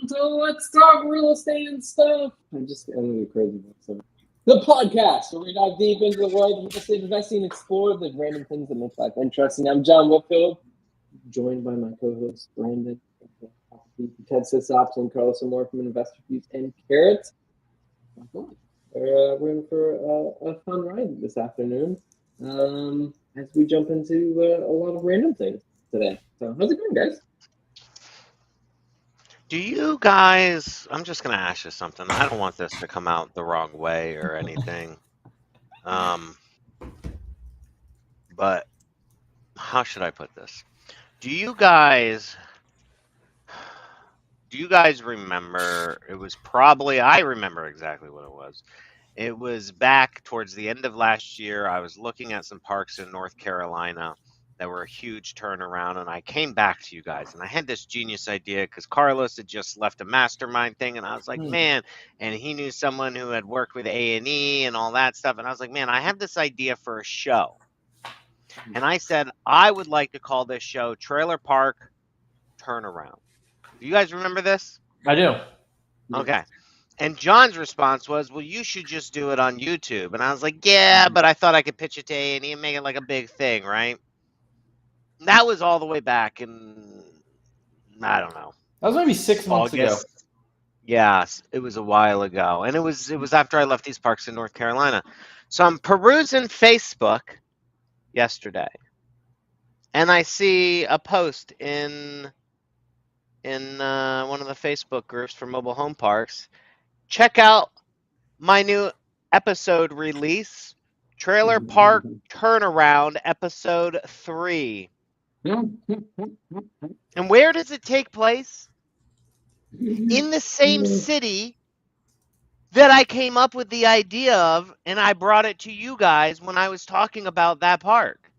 to Let's Talk Real Estate and Stuff. I'm gonna be crazy about something. The podcast where we dive deep into the world of real estate investing and explore the random things that make life interesting. I'm John Whitfield, joined by my co-host Brandon, Ted Sysops, and Carlos and more from Investor Views and Carrots. We're in for a fun ride this afternoon as we jump into a lot of random things today. So how's it going, guys? Do you guys, I'm just going to ask you something. I don't want this to come out the wrong way or anything. But how should I put this? Do you guys remember, I remember exactly what it was. It was back towards the end of last year. I was looking at some parks in North Carolina that were a huge turnaround, and I came back to you guys, and I had this genius idea because Carlos had just left a mastermind thing, and I was like, man, and he knew someone who had worked with A&E and all that stuff, and I was like, man, I have this idea for a show. And I said, I would like to call this show Trailer Park Turnaround. Do you guys remember this? I do. Okay. And John's response was, well, you should just do it on YouTube. And I was like, yeah, but I thought I could pitch it to A&E and make it like a big thing, right? That was all the way back in, I don't know. That was maybe 6 months ago. Yes, it was a while ago. And it was after I left these parks in North Carolina. So I'm perusing Facebook yesterday, and I see a post in one of the Facebook groups for mobile home parks. Check out my new episode release, Trailer Park Turnaround, episode 3. And where does it take place? In the same city that I came up with the idea of, and I brought it to you guys when I was talking about that park.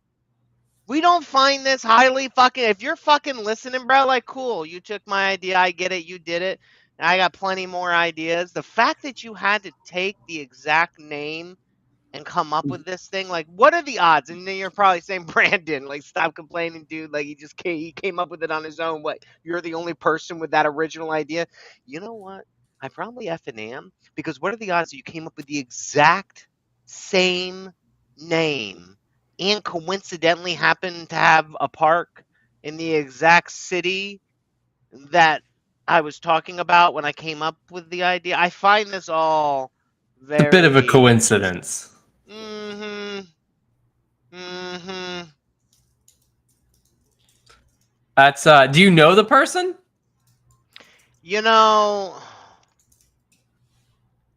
We don't find this highly fucking, if you're fucking listening, bro, like, cool, you took my idea, I get it, you did it, I got plenty more ideas. The fact that you had to take the exact name and come up with this thing, like, what are the odds? And then you're probably saying, Brandon, like, stop complaining, dude, like, he came up with it on his own. What, you're the only person with that original idea? You know what? I probably effing am, because what are the odds that you came up with the exact same name and coincidentally happen to have a park in the exact city that I was talking about when I came up with the idea? I find this all very... a bit of a coincidence. That's, do you know the person? You know...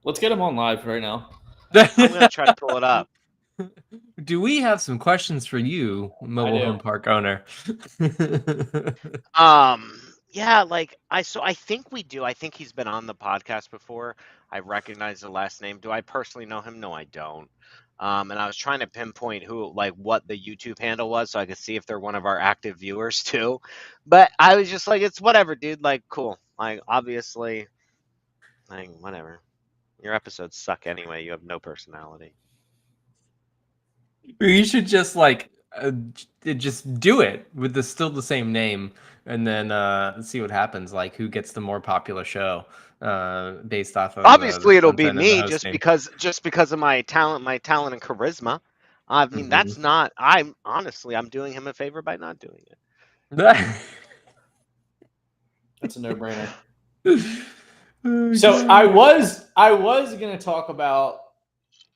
Let's get him on live right now. I'm going to try to pull it up. Do we have some questions for you, mobile home park owner? Yeah, like I think we do. I think he's been on the podcast before. I recognize the last name. Do I personally know him? No, I don't. And I was trying to pinpoint what the YouTube handle was so I could see if they're one of our active viewers too. But I was just like, it's whatever, dude. Like, cool. Like, obviously, like, whatever. Your episodes suck anyway. You have no personality. You should just just do it with still the same name, and then see what happens. Like, who gets the more popular show based off of. Obviously, it'll be me just because of my talent and charisma. I mean, that's not. I'm doing him a favor by not doing it. That's a no-brainer. So I was going to talk about,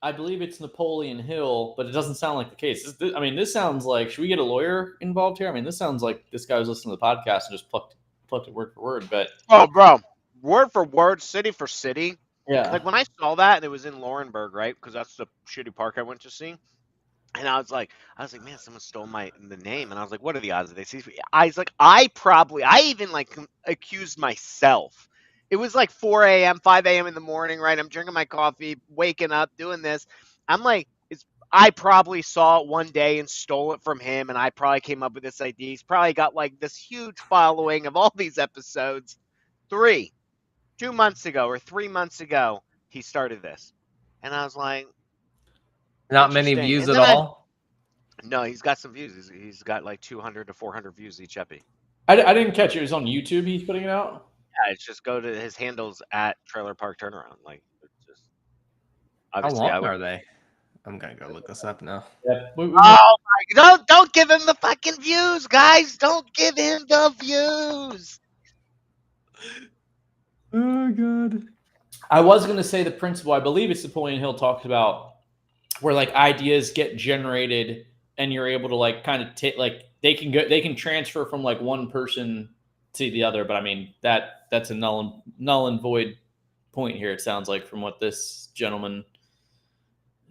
I believe it's Napoleon Hill, but it doesn't sound like the case. This sounds like, should we get a lawyer involved here? I mean, this sounds like this guy was listening to the podcast and just plucked it word for word. But oh, bro, word for word, city for city. Yeah. Like when I saw that, and it was in Laurinburg, right? Because that's the shitty park I went to see. And I was like, man, someone stole the name. And I was like, what are the odds that they see? I was like, I even accused myself. It was like 4 a.m., 5 a.m. in the morning, right? I'm drinking my coffee, waking up, doing this. I'm like, I probably saw it one day and stole it from him, and I probably came up with this idea. He's probably got like this huge following of all these episodes. 2 months ago or 3 months ago, he started this. And I was like, not many views at all? No, he's got some views. He's got like 200 to 400 views each epi. I didn't catch it. It was on YouTube he's putting it out? Yeah, it's just go to his handles at Trailer Park Turnaround. Like, it's just How obviously long I would. are they? I'm gonna go look this up now. Yeah, Oh my! Don't give him the fucking views, guys. Don't give him the views. Oh god. I was gonna say the principle. I believe it's Napoleon Hill talked about where like ideas get generated and you're able to like kind of take like they can transfer from like one person to the other. But I mean that's a null and void point here. It sounds like from what this gentleman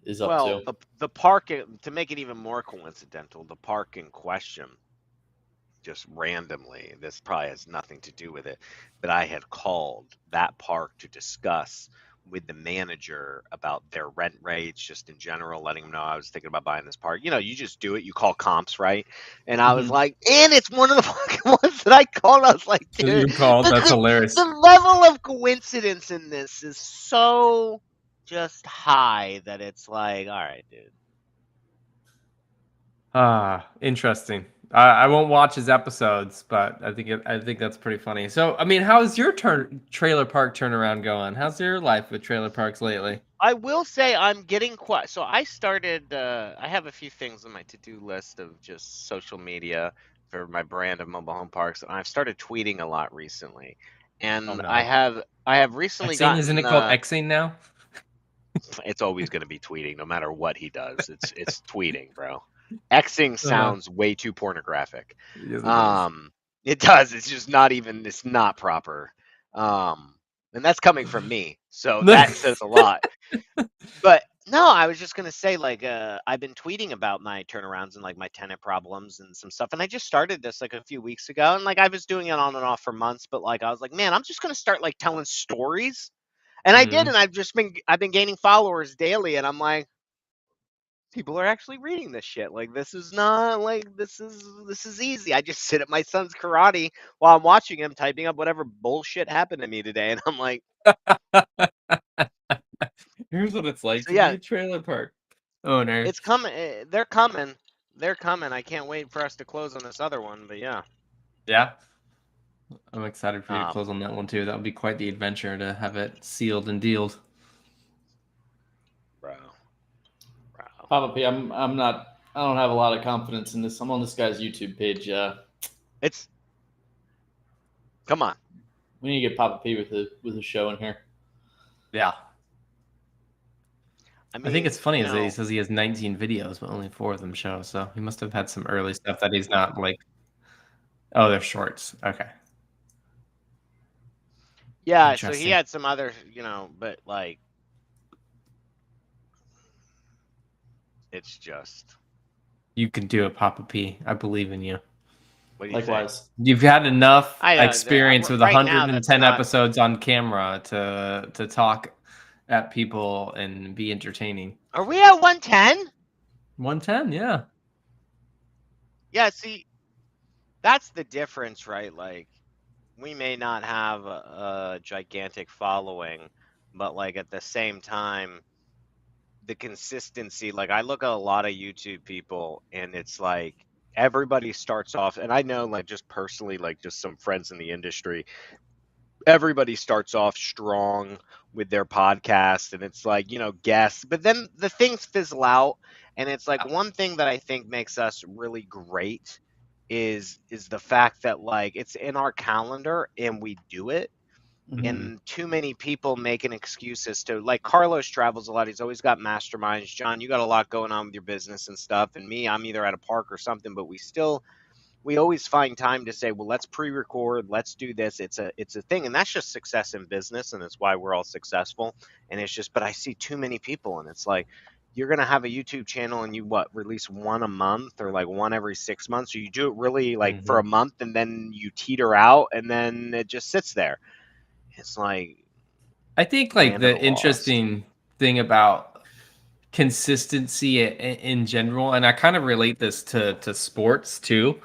is up Well, to. the park, to make it even more coincidental, the park in question, just randomly, this probably has nothing to do with it, but I had called that park to discuss with the manager about their rent rates, just in general, letting them know I was thinking about buying this park. You know, you just do it. You call comps, right? And I was like, and it's one of the fucking ones that I called. I was like, dude, You called? That's the hilarious. level of coincidence in this is so just high that it's like, all right, dude. Interesting. I won't watch his episodes, but I think that's pretty funny. So, I mean, how's your trailer park turnaround going? How's your life with trailer parks lately? I will say I'm getting quite. So I started. I have a few things on my to-do list of just social media for my brand of mobile home parks, and I've started tweeting a lot recently. Oh And no, I have recently Xing, isn't gotten. it called Xing now? It's always going to be tweeting, no matter what he does. It's tweeting, bro. Xing sounds way too pornographic. Yes, it does. It does. It's just not even. It's not proper. And that's coming from me, so that says a lot. But no, I was just gonna say, like, I've been tweeting about my turnarounds and like my tenant problems and some stuff, and I just started this like a few weeks ago, and like I was doing it on and off for months, but like I was like, man, I'm just gonna start like telling stories, and I did, Mhm. and I've been gaining followers daily, and I'm like, people are actually reading this shit. Like, this is not like this is easy. I just sit at my son's karate while I'm watching him typing up whatever bullshit happened to me today, and I'm like, Here's what it's like so to be yeah, a trailer park owner. it's coming. They're coming. They're coming. I can't wait for us to close on this other one. But yeah, Yeah, I'm excited for you to um, close on that one too. That would be quite the adventure to have it sealed and dealed. bro. Papa P, I'm not. I don't have a lot of confidence in this. I'm on this guy's YouTube page. It's come on. We need to get Papa P with a show in here. Yeah. I I think mean, it's funny is that he says he has 19 videos, but only 4 of them show. So he must have had some early stuff that he's not like. Oh, they're shorts. Okay. yeah. So he Interesting. had some other, but like, it's just. You can do it, Papa P. I believe in you. What do you think? Likewise. You've had enough I know, experience with right now, that's 110 not. episodes on camera to talk at people and be entertaining. Are we at 110? 110, yeah. Yeah. See, that's the difference, right? Like, we may not have a gigantic following, but like at the same time, the consistency, like I look at a lot of YouTube people and it's like everybody starts off, and I know like just personally, like just some friends in the industry, everybody starts off strong with their podcast and it's like, guests, but then the things fizzle out. And it's like one thing that I think makes us really great is the fact that like it's in our calendar and we do it. Mhm. And too many people make an excuse as to, like, Carlos travels a lot. He's always got masterminds. John, you got a lot going on with your business and stuff. And me, I'm either at a park or something, but we always find time to say, well, let's pre-record, let's do this. It's a thing. And that's just success in business. And it's why we're all successful. And it's just, but I see too many people and it's like, you're going to have a YouTube channel and you release one a month or like one every 6 months. Or you do it really like for a month and then you teeter out and then it just sits there. It's like, I think like the interesting thing about consistency in general, and I kind of relate this to sports too,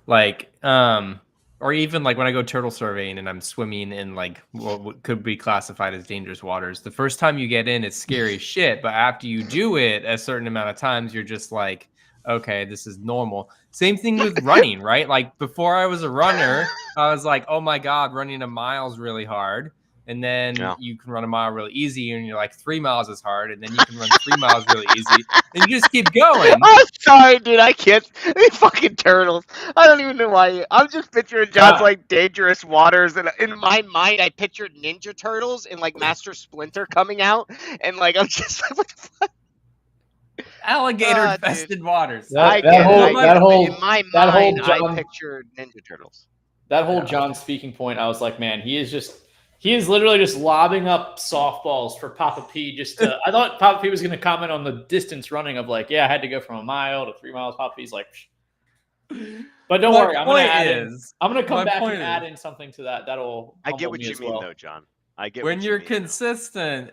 like or even like when I go turtle surveying and I'm swimming in like what could be classified as dangerous waters. The first time you get in, it's scary as shit, but after you do it a certain amount of times, you're just like, okay, this is normal. Same thing with running, right? Like before I was a runner, I was like, oh my God, running a mile is really hard. And then you can run a mile really easy, and you're like 3 miles is hard, and then you can run 3 miles really easy, and you just keep going. I'm sorry, dude. I can't. These fucking turtles. I don't even know why. I'm just picturing John's like dangerous waters, and in my mind, I pictured Ninja Turtles and like Master Splinter coming out, and like I'm just like, what the fuck? Alligator infested waters. That whole in my mind, John, I pictured Ninja Turtles. That whole John speaking point, I was like, man, he is literally just lobbing up softballs for Papa P. I thought Papa P was going to comment on the distance running of like, yeah, I had to go from a mile to 3 miles. Papa P's like, but don't worry, I'm going to come back and add in something to that. I get what you mean, though, John. I get when you're consistent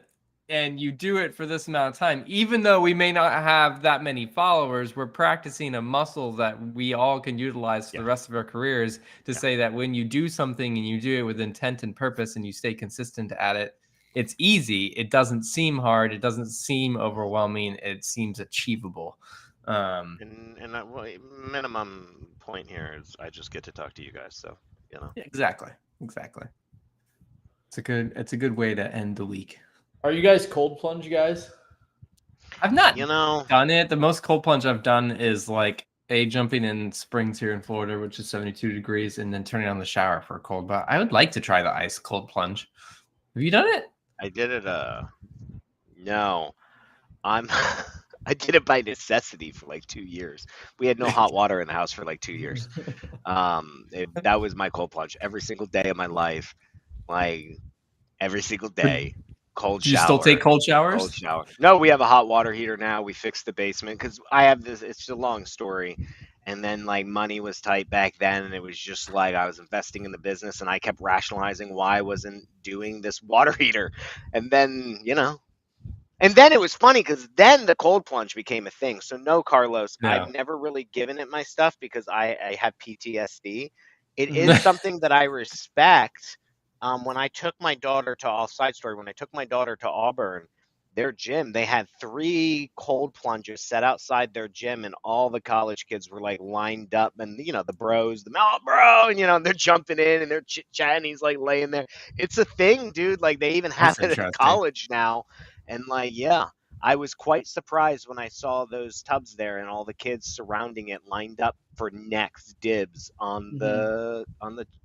and you do it for this amount of time, even though we may not have that many followers, we're practicing a muscle that we all can utilize for the rest of our careers to say that when you do something and you do it with intent and purpose and you stay consistent at it, it's easy. It doesn't seem hard. It doesn't seem overwhelming. It seems achievable. Minimum point here is I just get to talk to you guys. So, you know. Exactly. It's a good way to end the week. Are you guys cold plunge guys? I've not done it. The most cold plunge I've done is like jumping in Springs here in Florida, which is 72 degrees, and then turning on the shower for a cold bath. I would like to try the ice cold plunge. Have you done it? I did it. No, I did it by necessity for like 2 years. We had no hot water in the house for like 2 years. That was my cold plunge every single day of my life, like every single day. Cold shower. Do you still take cold showers? Cold shower. No, we have a hot water heater now. We fixed the basement because I have this. It's a long story. And then like money was tight back then, and it was just like I was investing in the business, and I kept rationalizing why I wasn't doing this water heater. And then, and then it was funny because then the cold plunge became a thing. So no, Carlos, I've never really given it my stuff because I have PTSD. It is something that I respect. When I took my daughter to when I took my daughter to Auburn, their gym, they had 3 cold plunges set outside their gym, and all the college kids were like lined up, and the bros, bro, and they're jumping in and they're chit-chatting. He's like laying there. It's a thing, dude. Like they even have it in college now. And like, I was quite surprised when I saw those tubs there and all the kids surrounding it lined up for next dibs on the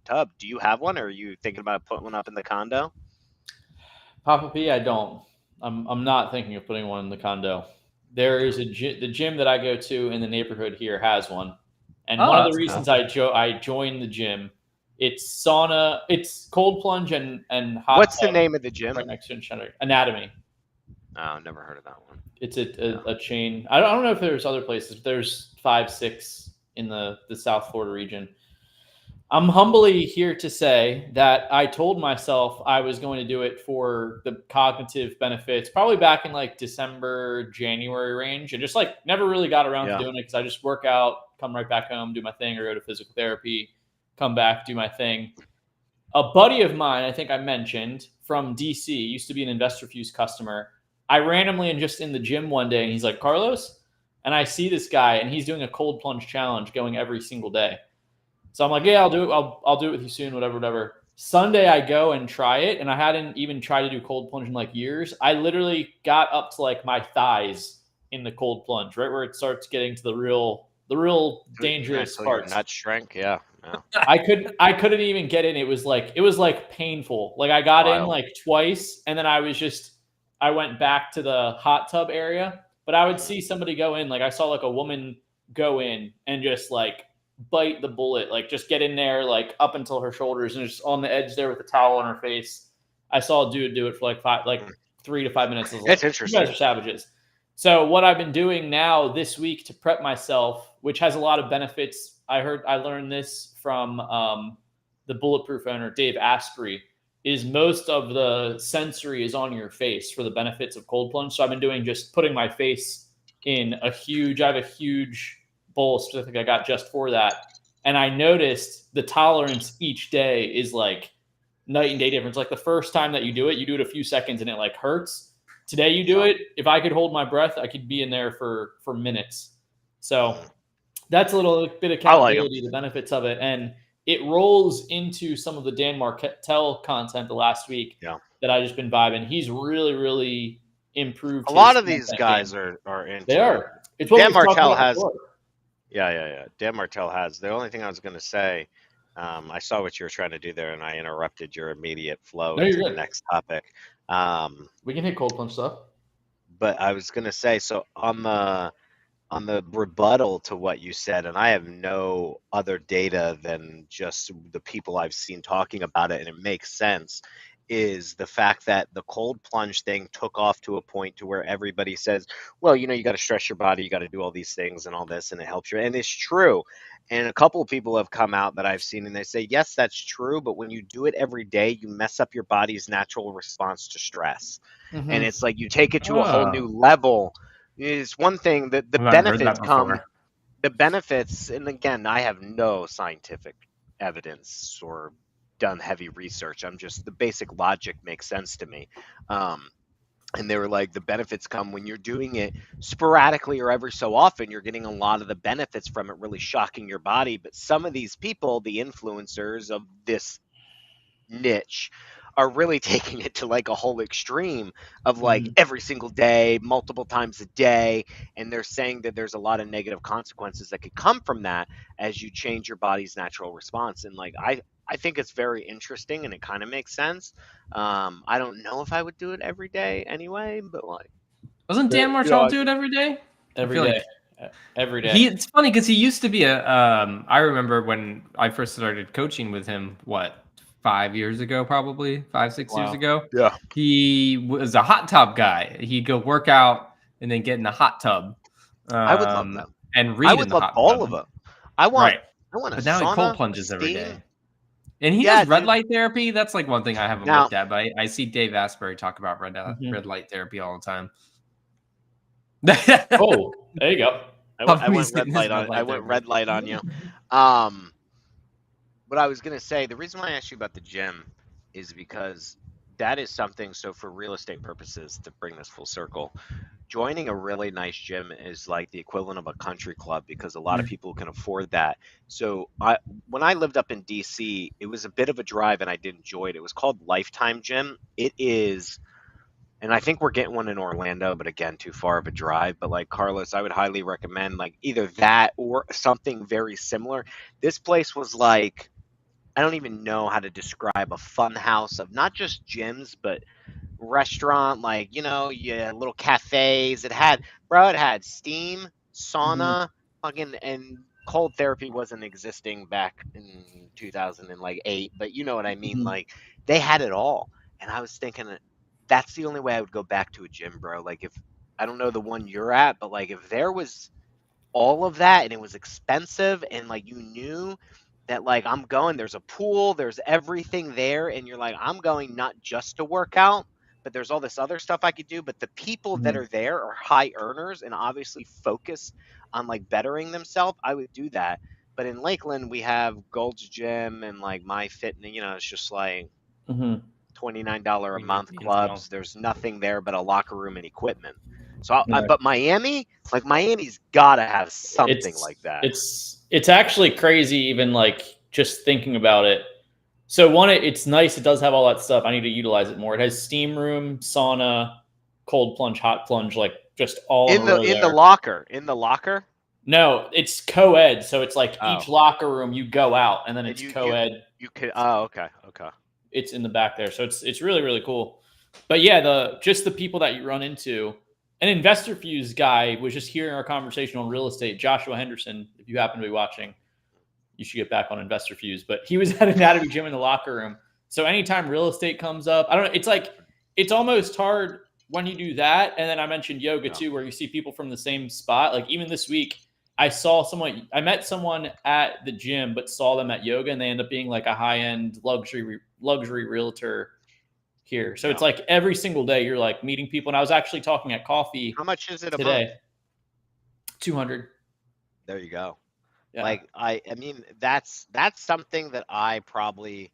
tub. Do you have one, or are you thinking about putting one up in the condo? Papa P, I don't. I'm not thinking of putting one in the condo. There is the gym that I go to in the neighborhood here has one, and one of the reasons I joined the gym, it's sauna, it's cold plunge and hot. What's the name of the gym? Right next to Anatomy. Oh, never heard of that one. It's a chain. I don't know if there's other places. But there's 5, 6 in the South Florida region. I'm humbly here to say that I told myself I was going to do it for the cognitive benefits, probably back in like December, January range, and just like never really got around to doing it because I just work out, come right back home, do my thing, or go to physical therapy, come back, do my thing. A buddy of mine, I think I mentioned, from DC, used to be an InvestorFuse customer. I randomly am just in the gym one day, and he's like, Carlos, and I see this guy, and he's doing a cold plunge challenge going every single day. So I'm like, yeah, I'll do it. I'll do it with you soon, whatever. Sunday, I go and try it, and I hadn't even tried to do cold plunge in like years. I literally got up to like my thighs in the cold plunge, right where it starts getting to the real dangerous parts. Nut shrink, yeah. I couldn't even get in. It was like painful. Like I got in like twice, and then I went back to the hot tub area. But I would see somebody go in, like I saw like a woman go in and just like bite the bullet, like just get in there like up until her shoulders and just on the edge there with a towel on her face. I saw a dude do it for like 3 to 5 minutes. That's interesting. You guys are savages. So what I've been doing now this week to prep myself, which has a lot of benefits. I learned this from the Bulletproof owner, Dave Asprey, is most of the sensory is on your face for the benefits of cold plunge. So I've been doing just putting my face in I have a huge bowl specific I got just for that. And I noticed the tolerance each day is like night and day difference. Like the first time that you do it a few seconds and it like hurts. Today you do it. If I could hold my breath, I could be in there for minutes. So that's a little bit of accountability, the benefits of it. And it rolls into some of the Dan Martell content the last week that I've just been vibing. He's really, really improved. A lot of these guys are into They are. it. It's what Dan we talked Martell about has. before. Yeah. Dan Martell has. The only thing I was going to say, I saw what you were trying to do there, and I interrupted your immediate flow into the next topic. We can hit cold plunge stuff. But I was going to say, so on the rebuttal to what you said, and I have no other data than just the people I've seen talking about it, and it makes sense, is the fact that the cold plunge thing took off to a point to where everybody says, well, you got to stress your body, you got to do all these things and all this, and it helps you. And it's true. And a couple of people have come out that I've seen, and they say, yes, that's true, but when you do it every day, you mess up your body's natural response to stress. And it's like you take it to a whole new level. It's one thing that the benefits come. The benefits, and again, I have no scientific evidence or done heavy research. I'm just, the basic logic makes sense to me. And they were like, the benefits come when you're doing it sporadically or every so often. You're getting a lot of the benefits from it, really shocking your body. But some of these people, the influencers of this niche, are really taking it to like a whole extreme of like every single day, multiple times a day. And they're saying that there's a lot of negative consequences that could come from that as you change your body's natural response. And like, I think it's very interesting, and it kind of makes sense. I don't know if I would do it every day anyway, but like, doesn't Dan Martell do it every day? Every day. Every day. It's funny because he used to be I remember when I first started coaching with him, 5 years ago, probably 5-6 years ago. Yeah. He was a hot tub guy. He'd go work out and then get in the hot tub. I would love them. And read in the hot tub. I would love all of them. I want but now he cold plunges every day. And he does red light therapy. That's like one thing I haven't looked at, but I see Dave Asbury talk about red light therapy all the time. Oh, there you go. I went red light on you. What I was going to say, the reason why I asked you about the gym is because that is something, so for real estate purposes, to bring this full circle, joining a really nice gym is like the equivalent of a country club because a lot of people can afford that. So when I lived up in DC, it was a bit of a drive and I did enjoy it. It was called Lifetime Gym. It is, and I think we're getting one in Orlando, but again, too far of a drive. But like Carlos, I would highly recommend like either that or something very similar. This place was like, I don't even know how to describe a fun house of not just gyms, but restaurant, like, little cafes. It had steam, sauna, fucking, and cold therapy wasn't existing back in 2008, but you know what I mean? Like, they had it all. And I was thinking that's the only way I would go back to a gym, bro. Like, if I don't know the one you're at, but like if there was all of that and it was expensive and like you knew that like I'm going, there's a pool, there's everything there, and you're like, I'm going not just to work out, but there's all this other stuff I could do. But the people that are there are high earners and obviously focus on like bettering themselves. I would do that. But in Lakeland, we have Gold's Gym and like My Fitness, it's just like $29 a month clubs. There's nothing there but a locker room and equipment. So, but Miami's got to have something like that. It's actually crazy, even like just thinking about it. So one, it's nice. It does have all that stuff. I need to utilize it more. It has steam room, sauna, cold plunge, hot plunge, like just all in the locker. In the locker. No, it's co-ed. So it's like each locker room you go out, and then it's co-ed. You could. Oh, okay. It's in the back there, so it's really, really cool. But yeah, the people that you run into. An Investor Fuse guy was just hearing our conversation on real estate. Joshua Henderson, if you happen to be watching, you should get back on Investor Fuse. But he was at Anatomy Gym in the locker room. So anytime real estate comes up, I don't know. It's like, it's almost hard when you do that. And then I mentioned yoga too, where you see people from the same spot. Like even this week, I met someone at the gym, but saw them at yoga, and they end up being like a high-end luxury realtor here. So it's like every single day you're like meeting people. And I was actually talking at coffee. How much is it today? A month? 200. There you go. Yeah. Like I mean that's something that I probably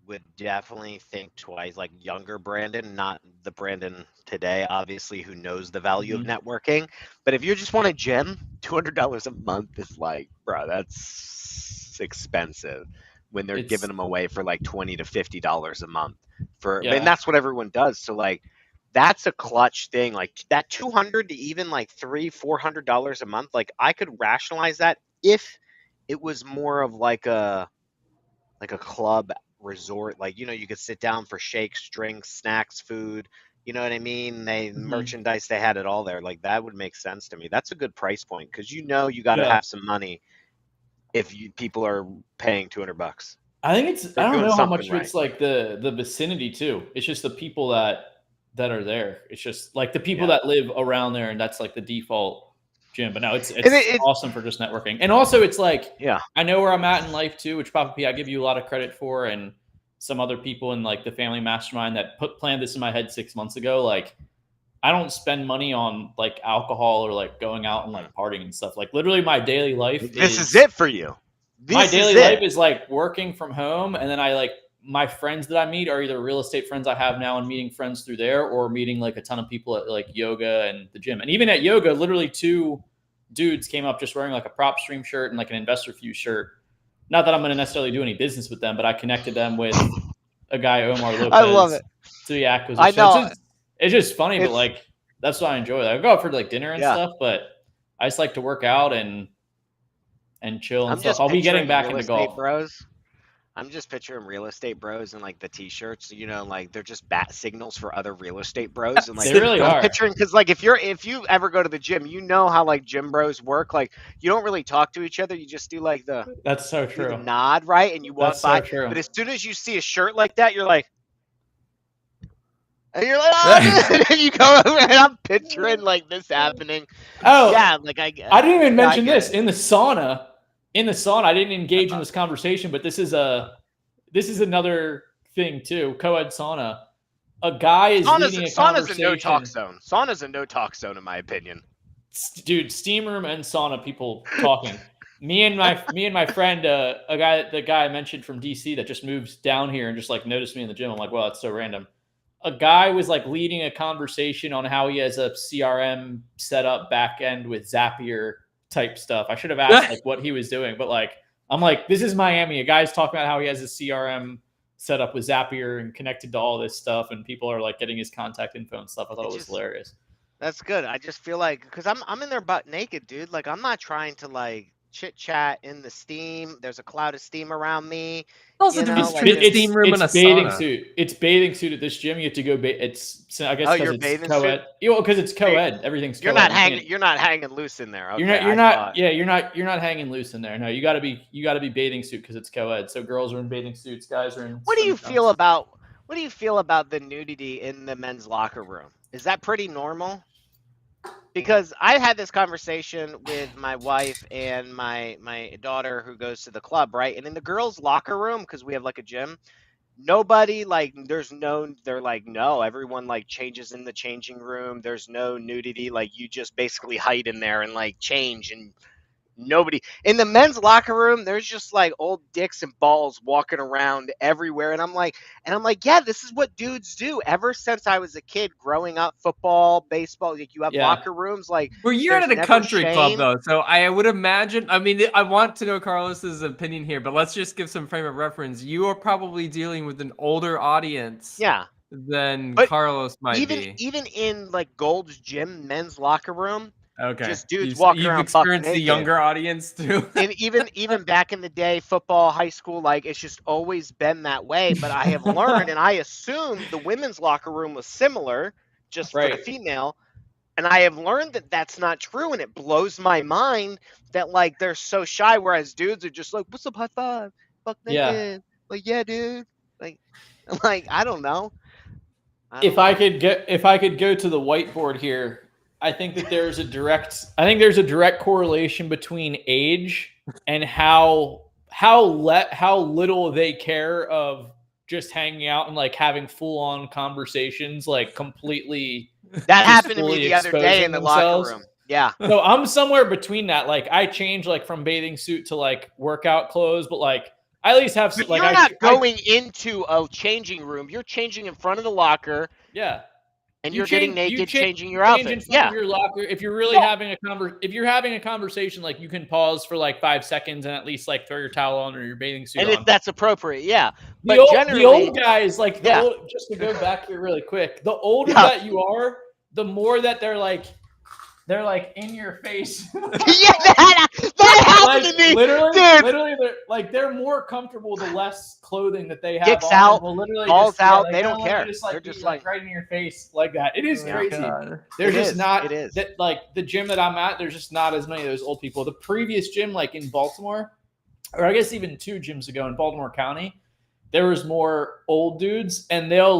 would definitely think twice, like younger Brandon, not the Brandon today, obviously, who knows the value of networking. But if you just want a gym, $200 a month is like, bro, that's expensive when they're giving them away for like $20 to $50 a month and that's what everyone does. So like, that's a clutch thing. Like that 200 to even like $300-$400 a month. Like I could rationalize that if it was more of like a club resort, like you could sit down for shakes, drinks, snacks, food, you know what I mean, merchandise, they had it all there. Like that would make sense to me. That's a good price point because you got to have some money if people are paying $200. I think I don't know how much of it's like the vicinity too. It's just the people that are there. It's just like the people that live around there, and that's like the default gym. But no, it's awesome for just networking. And also it's like, I know where I'm at in life too, which Papa P, I give you a lot of credit for, and some other people in like the family mastermind that planned this in my head 6 months ago. Like I don't spend money on like alcohol or like going out and like partying and stuff. Like literally my daily life this is it for you. My daily life is like working from home, and then my friends that I meet are either real estate friends I have now and meeting friends through there, or meeting like a ton of people at like yoga and the gym. And even at yoga, literally 2 dudes came up just wearing like a prop stream shirt and like an investor fuse shirt. Not that I'm going to necessarily do any business with them, but I connected them with a guy, Omar Lopez. I love it. To the acquisition. I know. It's just funny, but like that's what I enjoy. Like, I go out for like dinner and stuff, but I just like to work out and chill and stuff. I'll be getting back into golf. Bros. I'm just picturing real estate bros and like the t-shirts, like they're just bat signals for other real estate bros. And like they really are. Picturing, because like if you ever go to the gym, how like gym bros work. Like you don't really talk to each other. You just do like that's so true. The nod, right? And you walk by. So true. But as soon as you see a shirt like that, you're like, and you're like, oh, and you go over, and I'm picturing like this happening. Oh yeah, like I didn't even mention this in the sauna. In the sauna, I didn't engage in this conversation, but this is another thing too. Co-ed sauna. A guy is leading a conversation. Sauna's a no-talk zone. Sauna's a no-talk zone, in my opinion. Dude, steam room and sauna, people talking. me and my friend, the guy I mentioned from DC that just moves down here and just like noticed me in the gym. I'm like, well, that's so random. A guy was like leading a conversation on how he has a CRM set up back end with Zapier type stuff. I should have asked like what he was doing, but like I'm like, this is Miami. A guy's talking about how he has a CRM set up with Zapier and connected to all this stuff, and people are like getting his contact info and stuff. I thought it was hilarious. That's good. I just feel like, because I'm in there butt naked, dude. Like I'm not trying to like chit chat in the steam. There's a cloud of steam around me. Also, it's steam room and a bathing sauna. suit. It's bathing suit at this gym. You have to go. It's I guess you're because it's co-ed. Because it's co-ed. Everything's you're co-ed. You're not hanging loose in there. Okay, you're not. Yeah, you're not hanging loose in there. No, you got to be bathing suit because it's co-ed. So girls are in bathing suits, guys are in. What do you feel about the nudity in the men's locker room? Is that pretty normal? Because I had this conversation with my wife and my daughter who goes to the club, right? And in the girls' locker room, because we have like a gym, nobody like they're like, no, everyone like changes in the changing room. There's no nudity. Like you just basically hide in there and like change, and nobody in the men's locker room. There's just like old dicks and balls walking around everywhere, and I'm like, yeah, this is what dudes do. Ever since I was a kid, growing up, football, baseball, like you have locker rooms. Like, well, you're at a country club though, so I would imagine. I mean, I want to know Carlos's opinion here, but let's just give some frame of reference. You are probably dealing with an older audience, than Carlos might be. Even in like Gold's Gym men's locker room. Okay. Just dudes walking around. You've experienced the younger audience too. And even back in the day, football, high school, like it's just always been that way. But I have learned, and I assumed the women's locker room was similar, just for the female. And I have learned that that's not true, and it blows my mind that like they're so shy, whereas dudes are just like, "What's up, high five, fuck naked, like yeah, dude." Like I don't know. If I could go to the whiteboard here. I think that there's a direct correlation between age and how little they care of just hanging out and like having full on conversations, like completely. That happened to me the other day in the locker room. Yeah. So I'm somewhere between that. Like I change like from bathing suit to like workout clothes, but like I at least have But like you're I not going into a changing room. You're changing in front of the locker, yeah. and You you're getting change, naked, changing your change in outfit. front Yeah. of your locker. If you're really No. having if you're having a conversation, like you can pause for like 5 seconds and at least like throw your towel on or your bathing suit And on. if that's appropriate, yeah. The But generally, old guys, like yeah. just to go back here really quick, the older Yeah. that you are, the more that they're like in your face. Yeah, that happened to me, literally, they're more comfortable the less clothing that they have Dicks on. out, Will literally balls just, out. like, they don't want care. to just They're be just like right in your face like that. It is Oh, crazy. God. There's It just is. not It is. that, like the gym that I'm at. There's just not as many of those old people. The previous gym, like in Baltimore, or I guess even 2 gyms ago in Baltimore County, there was more old dudes, and they'll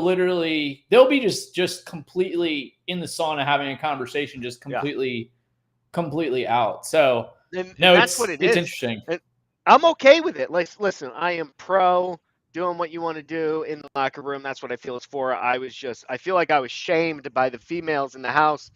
be just completely in the sauna having a conversation, just completely out. So And no, that's what it is. It's interesting. I'm okay with it. Like, listen, I am pro doing what you want to do in the locker room. That's what I feel it's for. I feel like I was shamed by the females in the house,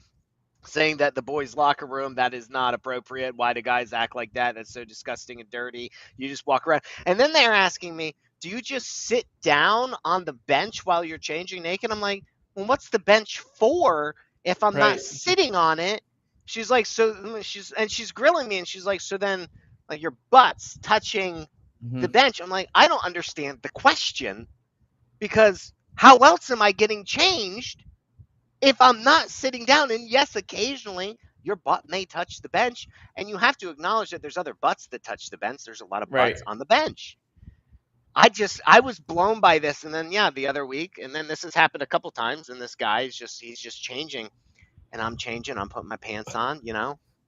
saying that the boys' locker room, that is not appropriate. Why do guys act like that? That's so disgusting and dirty. You just walk around. And then they're asking me, do you just sit down on the bench while you're changing naked? I'm like, well, what's the bench for if I'm not sitting on it? She's like, she's grilling me, and she's like, so then like your butt's touching the bench. I'm like, I don't understand the question, because how else am I getting changed if I'm not sitting down? And yes, occasionally your butt may touch the bench, and you have to acknowledge that there's other butts that touch the bench. There's a lot of butts on the bench. I was blown by this. And then, the other week, and then this has happened a couple times, and this guy he's just changing, and I'm changing. I'm putting my pants on,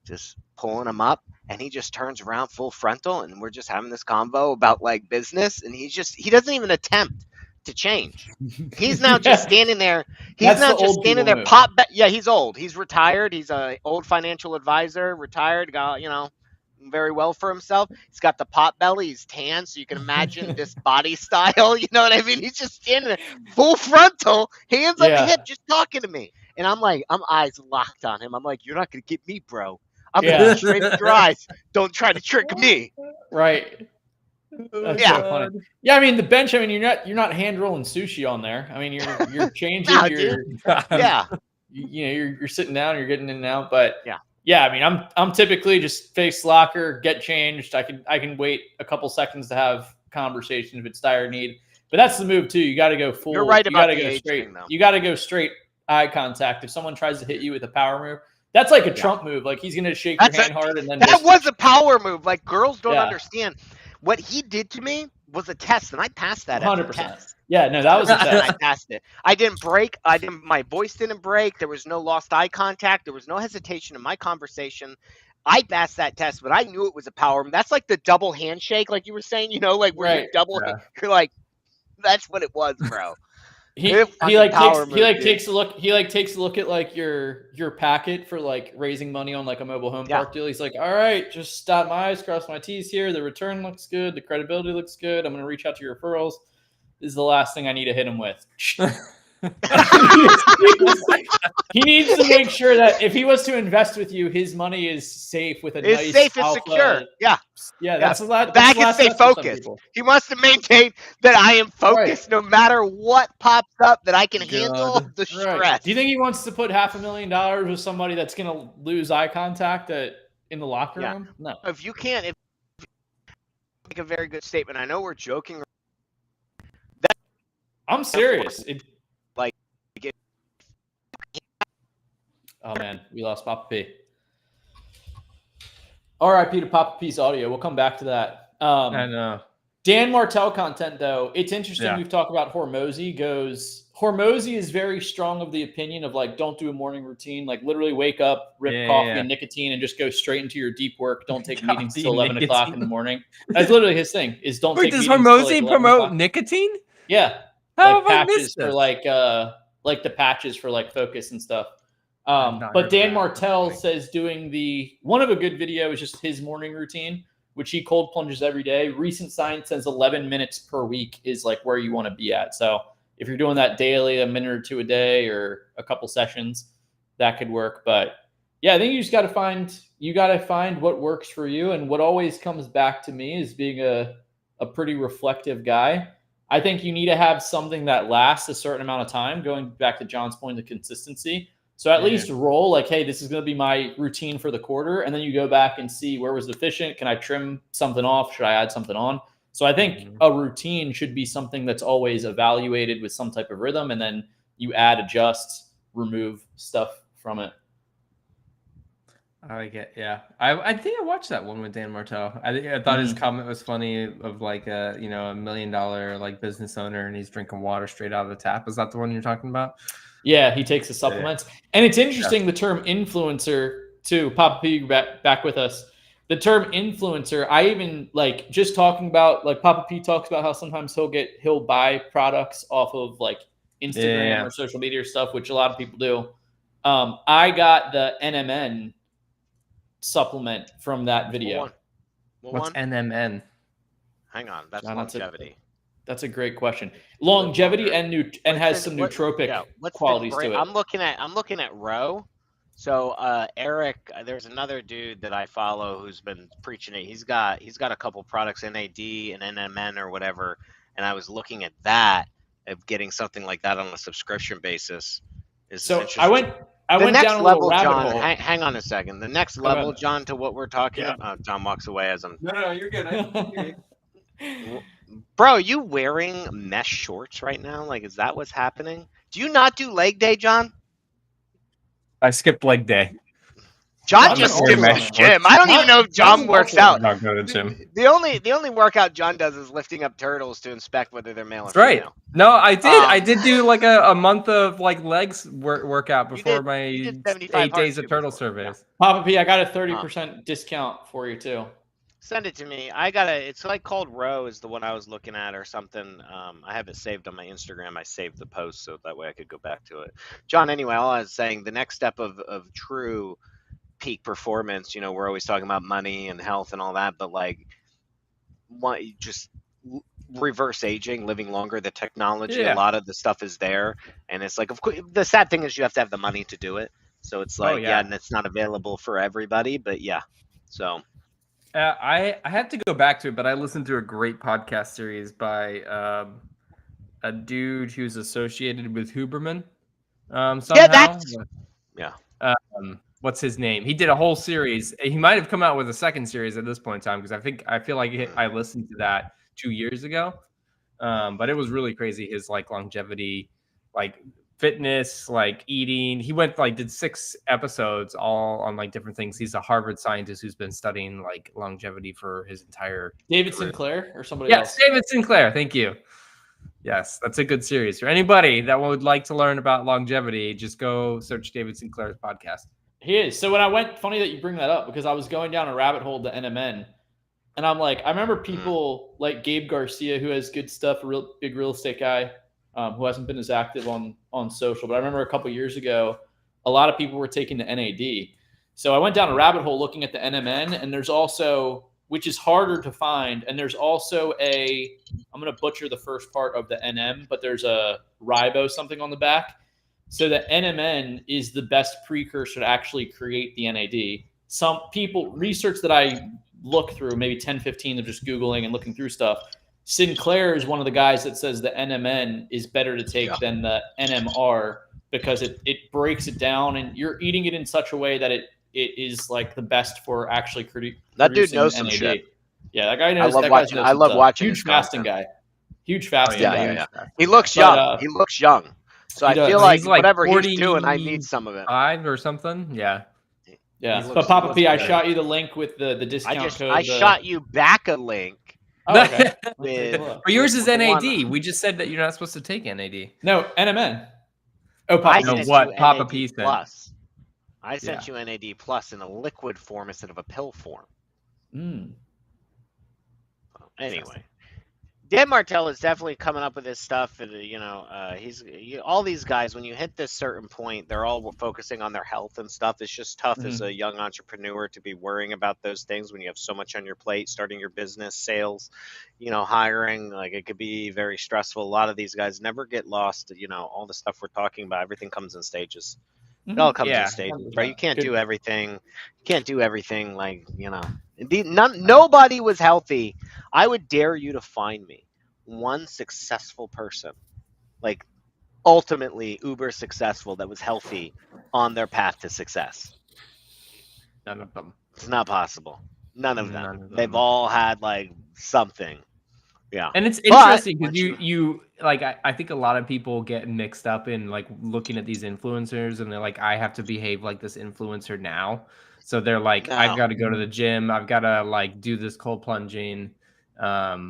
just pulling them up, and he just turns around full frontal, and we're just having this convo about like business, and he doesn't even attempt to change. He's now just standing there. He's now just standing there. He's old. He's retired. He's a old financial advisor, retired, got, very well for himself. He's got the pot belly. He's tan, so you can imagine this body style. You know what I mean? He's just standing there, full frontal, hands on the hip, just talking to me. And I'm like, I'm eyes locked on him. I'm like, you're not going to get me, bro. I'm going to look straight at your eyes. Don't try to trick me. Right. That's so funny. Yeah, I mean the bench. I mean you're not hand rolling sushi on there. I mean you're changing. You're sitting down. You're getting in and out. But yeah. I mean I'm typically just face locker, get changed. I can wait a couple seconds to have conversation if it's dire need. But that's the move too. You got to go full. You're right about the age thing, though. You got to go straight eye contact. If someone tries to hit you with a power move, that's like a Trump move. Like he's gonna shake your hand hard and then that was a power move. Like girls don't understand. What he did to me was a test, and I passed that 100%. test. Yeah, no, that was a test. I passed it. I didn't break. My voice didn't break. There was no lost eye contact. There was no hesitation in my conversation. I passed that test, but I knew it was a power move. That's like the double handshake, like you were saying, like where you double, you're like, that's what it was, bro. He takes a look at like your packet for like raising money on like a mobile home park deal. He's like, all right, just dot my I's, cross my T's here. The return looks good. The credibility looks good. I'm going to reach out to your referrals. This is the last thing I need to hit him with. He needs to make sure that if he was to invest with you, his money is safe with a nice safe and alpha. secure. Yeah. That's a lot. That I can stay focused. He wants to maintain that I am focused no matter what pops up, that I can handle the stress. Right. Do you think he wants to put $500,000 with somebody that's going to lose eye contact in the locker room? No. If you make a very good statement. I know we're joking. I'm serious. Oh man, we lost Papa P. RIP to Papa P's audio. We'll come back to that. I know. Dan Martell content, though, it's interesting. We've talked about Hormozy. Hormozy is very strong of the opinion of like, don't do a morning routine. Like literally wake up, rip coffee and nicotine, and just go straight into your deep work. Don't take meetings till 11 o'clock in the morning. That's literally his thing. Is don't take does meetings Hormozy promote nicotine? Yeah. How like patches for like the patches for like focus and stuff. But Dan Martell says one of a good video is just his morning routine, which he cold plunges every day. Recent science says 11 minutes per week is like where you want to be at. So if you're doing that daily, a minute or two a day or a couple sessions, that could work. But yeah, I think you just got to find what works for you. And what always comes back to me is being a a pretty reflective guy. I think you need to have something that lasts a certain amount of time, going back to John's point of consistency. So at least roll like, hey, this is going to be my routine for the quarter. And then you go back and see where was deficient. Can I trim something off? Should I add something on? So I think a routine should be something that's always evaluated with some type of rhythm. And then you add, adjust, remove stuff from it. I like it. Yeah, I think I watched that one with Dan Martell. I thought his comment was funny of like a $1 million like business owner and he's drinking water straight out of the tap. Is that the one you're talking about? Yeah, he takes the supplements. And it's interesting, the term influencer too. Papa P back with us. The term influencer, I even like just talking about, like Papa P talks about how sometimes he'll buy products off of like Instagram or social media or stuff, which a lot of people do. I got the NMN supplement from that video. What's NMN? Hang on, that's longevity. That's a great question. Longevity and has some nootropic qualities to it. I'm looking at Roe. So Eric, there's another dude that I follow who's been preaching it. He's got a couple products, NAD and NMN or whatever, and I was looking at that, of getting something like that on a subscription basis. So I went down a little rabbit hole. Hang on a second. The next level, John, to what we're talking about. John walks away as I'm. No, you're good. Bro, are you wearing mesh shorts right now? Like, is that what's happening? Do you not do leg day, John? I skipped leg day. John just skips the gym. I don't even know if John works out. I'm not going to the gym. The only workout John does is lifting up turtles to inspect whether they're male or female. Right. No, I did. I did do like a month of like legs workout before my 8 days of turtle surveys. Papa P, I got a 30% discount for you too. Send it to me. It's like called Row is the one I was looking at or something. I have it saved on my Instagram. I saved the post so that way I could go back to it. John, anyway, all I was saying, the next step of true peak performance, we're always talking about money and health and all that, but like just reverse aging, living longer, the technology, a lot of the stuff is there. And it's like, of course, the sad thing is you have to have the money to do it. So it's like, and it's not available for everybody, but so. I had to go back to it, but I listened to a great podcast series by a dude who's associated with Huberman somehow. What's his name? He did a whole series. He might have come out with a second series at this point in time because I feel like I listened to that 2 years ago. But it was really crazy. His like longevity, like fitness, like eating. He did 6 episodes all on like different things. He's a Harvard scientist who's been studying like longevity for his entire David career. Sinclair or somebody else? Yes, David Sinclair. Thank you. Yes, that's a good series. For anybody that would like to learn about longevity, just go search David Sinclair's podcast. He is. So when I went, funny that you bring that up because I was going down a rabbit hole to NMN. And I'm like, I remember people like Gabe Garcia, who has good stuff, a big real estate guy, who hasn't been as active on social. But I remember a couple years ago, a lot of people were taking the NAD. So I went down a rabbit hole looking at the NMN, and there's also, which is harder to find, and there's also I'm going to butcher the first part of the NM, but there's a ribo something on the back. So the NMN is the best precursor to actually create the NAD. Some people, research that I look through, maybe 10, 15 of just Googling and looking through stuff, Sinclair is one of the guys that says the NMN is better to take than the NMR because it breaks it down and you're eating it in such a way that it is like the best for actually producing that dude knows NAD. some shit. Yeah, that guy knows. I love watching. Huge fasting guy. Huge fasting guy. Yeah. He looks young. He looks young. So I feel like whatever he's doing, I need some of it. 5 or something. Yeah. But Papa P, I shot you the link with the discount code. I shot you back a link. Oh, okay. But yours is NAD. We just said that you're not supposed to take NAD. No, NMN. Oh, Papa. No, what Papa P said. Plus. I sent you NAD Plus in a liquid form instead of a pill form. Anyway, Dan Martell is definitely coming up with this stuff. And, all these guys, when you hit this certain point, they're all focusing on their health and stuff. It's just tough as a young entrepreneur to be worrying about those things when you have so much on your plate, starting your business, sales, hiring. Like it could be very stressful. A lot of these guys never get lost. All the stuff we're talking about, everything comes in stages. It all comes in Yeah. stages, right? You can't Good. do everything. You can't do everything like, nobody was healthy. I would dare you to find me one successful person, like ultimately uber successful, that was healthy on their path to success. None of them. It's not possible. None of them. None of They've them. all had like something. Yeah. And it's But interesting because once you like I think a lot of people get mixed up in like looking at these influencers and they're like, I have to behave like this influencer now. So they're like, I've No. got to go to the gym, I've got to like do this cold plunging.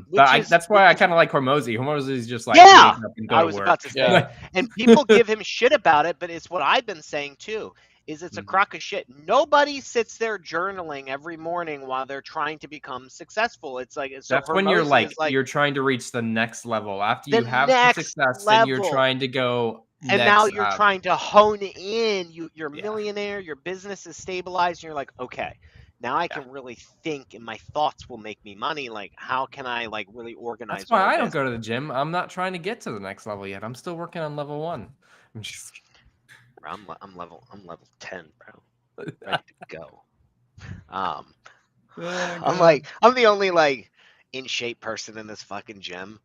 Which is That's why I kind of like Hormozy. Hormozy is just like Yeah, wake up and go I to was work. about to say, Yeah. and people give him shit about it, but it's what I've been saying too. Is it's a Mhm. crock of shit. Nobody sits there journaling every morning while they're trying to become successful. It's like so. That's when you're Hormozy is like you're trying to reach the next level. After the you have some next success, then you're level. trying to go And now next you're up. trying to hone in. You're a Yeah. millionaire. Your business is stabilized, and you're like, okay, now I can really think, and my thoughts will make me money. Like, how can I like really organize That's why all I this? don't go to the gym. I'm not trying to get to the next level yet. I'm still working on level 1. I'm just I'm level 10, bro. Ready to go. I'm the only like in shape person in this fucking gym,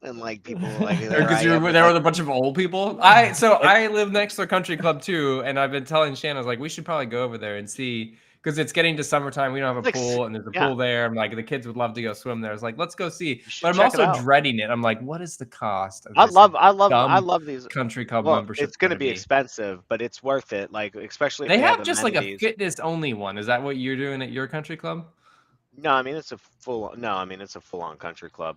and like people like there because I you're am with there like with a bunch of old people. I live next to a country club too, and I've been telling Shannon, I was like, we should probably go over there and see, because it's getting to summertime. We don't have a like pool, and there's a yeah, pool there. I'm like, the kids would love to go swim there. I was like, let's go see. you should But I'm check it also out. dreading it. I'm like, what is the cost of I this love dumb these. country club Well, membership it's gonna gonna be be? expensive, but it's worth it. Like especially if They they have have just like a amenities. fitness only one. Is that what you're doing at your country club? No, I mean it's a full on country club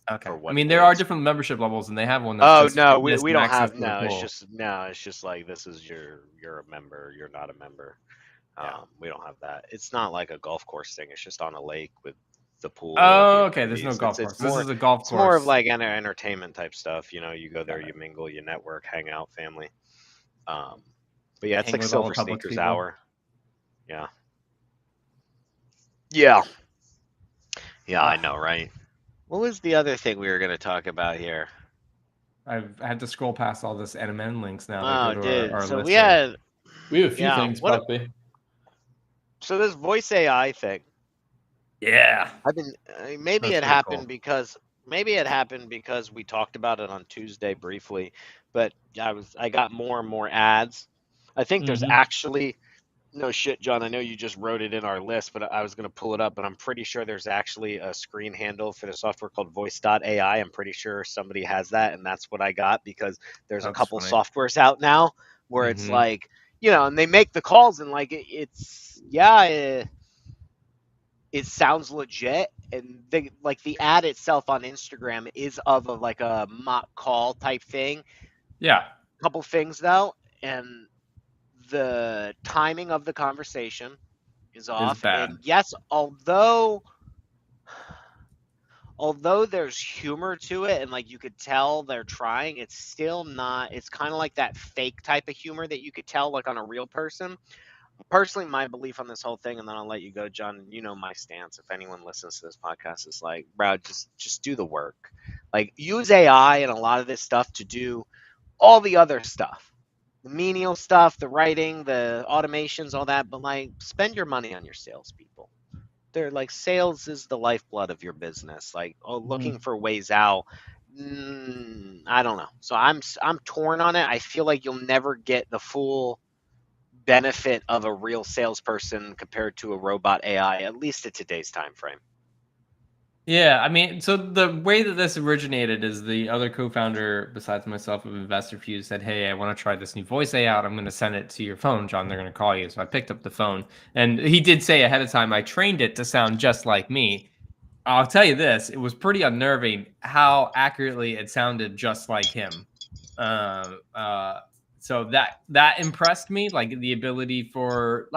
Okay. for I what mean, it there are is. different membership levels, and they have one that's Oh just no, fitness we and don't access have to the no. pool. It's just like this is you're a member. You're not a member. Yeah. We don't have that. It's not like a golf course thing. It's just on a lake with the pool. Oh, the okay. There's no amenities. golf It's course. This is a golf it's more of course. like entertainment type stuff. You know, you go there, Got you it. mingle, you network, hang out, family. But yeah, it's Hang like with all the Silver public Sneakers people. Hour. Yeah. Yeah. Yeah, I know, right? What was the other thing we were going to talk about here? I had to scroll past all this NMN links now to Oh, go to dude. our So list we here. had We have a few yeah. things, Buckby. So this voice AI thing. Yeah. I've been maybe That's it pretty happened cool. because we talked about it on Tuesday briefly, but I got more and more ads. I think there's Mhm. actually no shit, John. I know you just wrote it in our list, but I was going to pull it up, but I'm pretty sure there's actually a screen handle for the software called voice.ai. I'm pretty sure somebody has that, and that's what I got because there's a That's couple funny. softwares out now where it's Mhm. like, and they make the calls and like it sounds legit, and the ad itself on Instagram is of like a mock call type thing. Yeah. Couple things though, and the timing of the conversation is off. bad. And yes, although there's humor to it and like you could tell they're trying, it's still not. It's kind of like that fake type of humor that you could tell like on a real person. Personally, my belief on this whole thing, and then I'll let you go, John. You know my stance. If anyone listens to this podcast, is like, bro, just do the work. Like, use AI and a lot of this stuff to do all the other stuff, the menial stuff, the writing, the automations, all that. But like, spend your money on your salespeople. They're like, sales is the lifeblood of your business. Like, looking for ways out. I don't know. So I'm torn on it. I feel like you'll never get the full benefit of a real salesperson compared to a robot AI, at least at today's time frame. Yeah, I mean, so the way that this originated is the other co-founder, besides myself, of Investor Fuse said, "Hey, I want to try this new voice AI out. I'm going to send it to your phone, John. They're going to call you." So I picked up the phone, and he did say ahead of time, I trained it to sound just like me. I'll tell you this: it was pretty unnerving how accurately it sounded just like him. Uh, uh, so that impressed me, like the ability for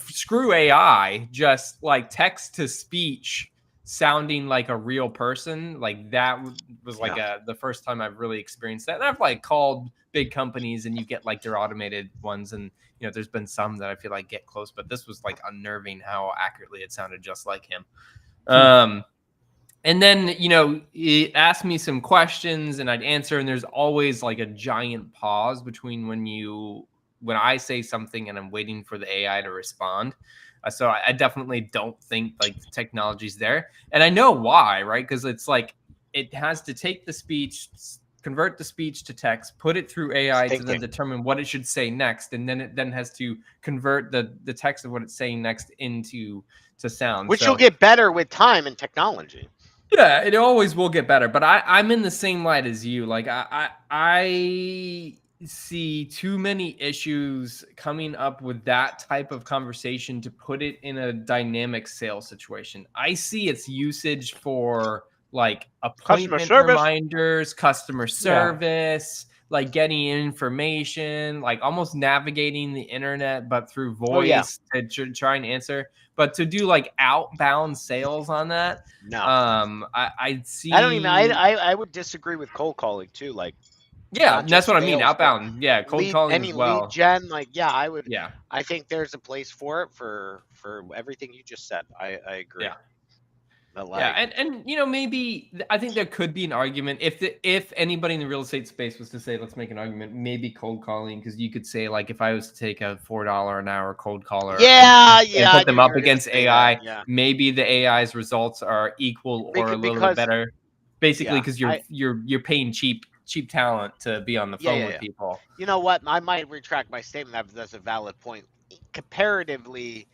screw AI, just like text to speech sounding like a real person. Like that was like the first time I've really experienced that. And I've like called big companies and you get like their automated ones, and there's been some that I feel like get close, but this was like unnerving how accurately it sounded just like him. And then, he asked me some questions and I'd answer, and there's always like a giant pause between when you when I say something and I'm waiting for the AI to respond. So I definitely don't think like the technology's there. And I know why, right? Because it's like it has to take the speech, convert the speech to text, put it through AI to then determine what it should say next, and then it then has to convert the text of what it's saying next into sound. Which you'll get better with time and technology. Yeah, it always will get better. But I'm in the same light as you. Like I see too many issues coming up with that type of conversation to put it in a dynamic sales situation. I see its usage for like appointment reminders, customer service, like getting information, like almost navigating the internet, but through voice to try and answer. But to do like outbound sales on that, no. I see. I don't even. I would disagree with cold calling too. Like, yeah, that's what I mean. Outbound, yeah, cold calling any as well. Lead gen, like, yeah, I would. Yeah, I think there's a place for it for everything you just said. I agree. Yeah. But like, yeah, and you know, maybe I think there could be an argument if anybody in the real estate space was to say, let's make an argument, maybe cold calling, because you could say like if I was to take a $4 an hour cold caller, and put them up against AI, maybe the AI's results are equal or a little bit better, basically because you're paying cheap talent to be on the phone with people. You know what? I might retract my statement. That's a valid point. Comparatively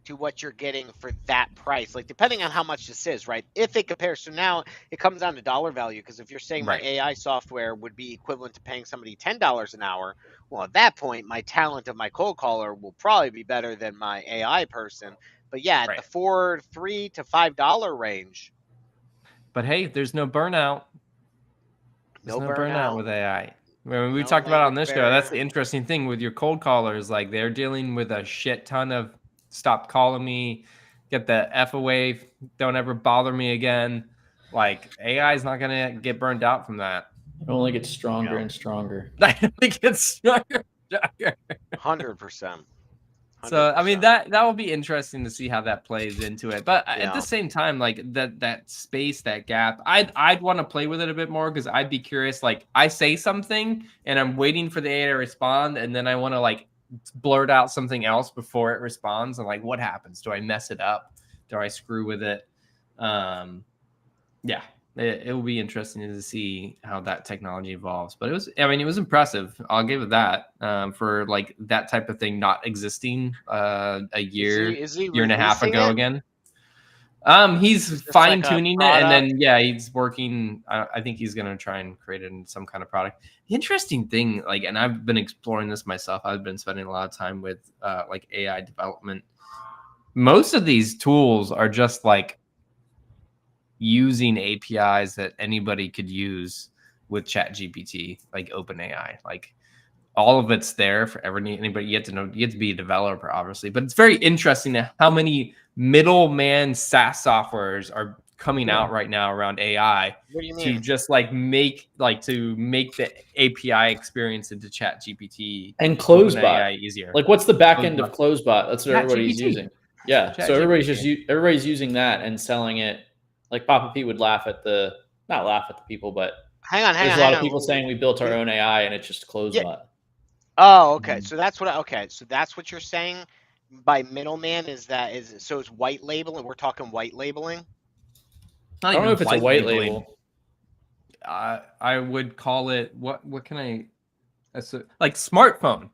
to what you're getting for that price, like depending on how much this is, right? If it compares, so now it comes down to dollar value, because if you're saying my AI software would be equivalent to paying somebody $10 an hour, well, at that point, my talent of my cold caller will probably be better than my AI person. But yeah, at the $3 to $5 range. But hey, there's no burnout. There's no burnout with AI. When we talked about it on this show, that's the interesting thing with your cold callers. Like they're dealing with a shit ton of stop calling me, get the F away, don't ever bother me again. Like AI is not going to get burned out from that. It only gets stronger and stronger. It only gets stronger and stronger. 100%. So I mean that will be interesting to see how that plays into it. But at the same time, like that space, that gap, I'd want to play with it a bit more, because I'd be curious. Like I say something and I'm waiting for the AI to respond, and then I want to like blurt out something else before it responds, and like what happens? Do I mess it up? Do I screw with it? Yeah. It will be interesting to see how that technology evolves. But it was impressive. I'll give it that, for like that type of thing not existing a year and a half ago again. He's fine tuning it, and then he's working. I think he's gonna try and create it in some kind of product. The interesting thing, like, and I've been exploring this myself. I've been spending a lot of time with like AI development. Most of these tools are just like using APIs that anybody could use with ChatGPT, like OpenAI. Like all of it's there for anybody. You have to be a developer, obviously, but it's very interesting how many middleman SaaS softwares are coming out right now around AI to just like make the API experience into ChatGPT and CloseBot easier. Like, what's the back end of CloseBot? That's what everybody's using. Yeah, so everybody's using that and selling it. Like Papa Pete would not laugh at the people, but there's a lot of people saying we built our own AI and it's just CloseBot. Oh, okay. So that's what you're saying by middleman is so it's white labeling. We're talking white labeling. I don't know if it's a white label. I would call it what can I? Like smartphone.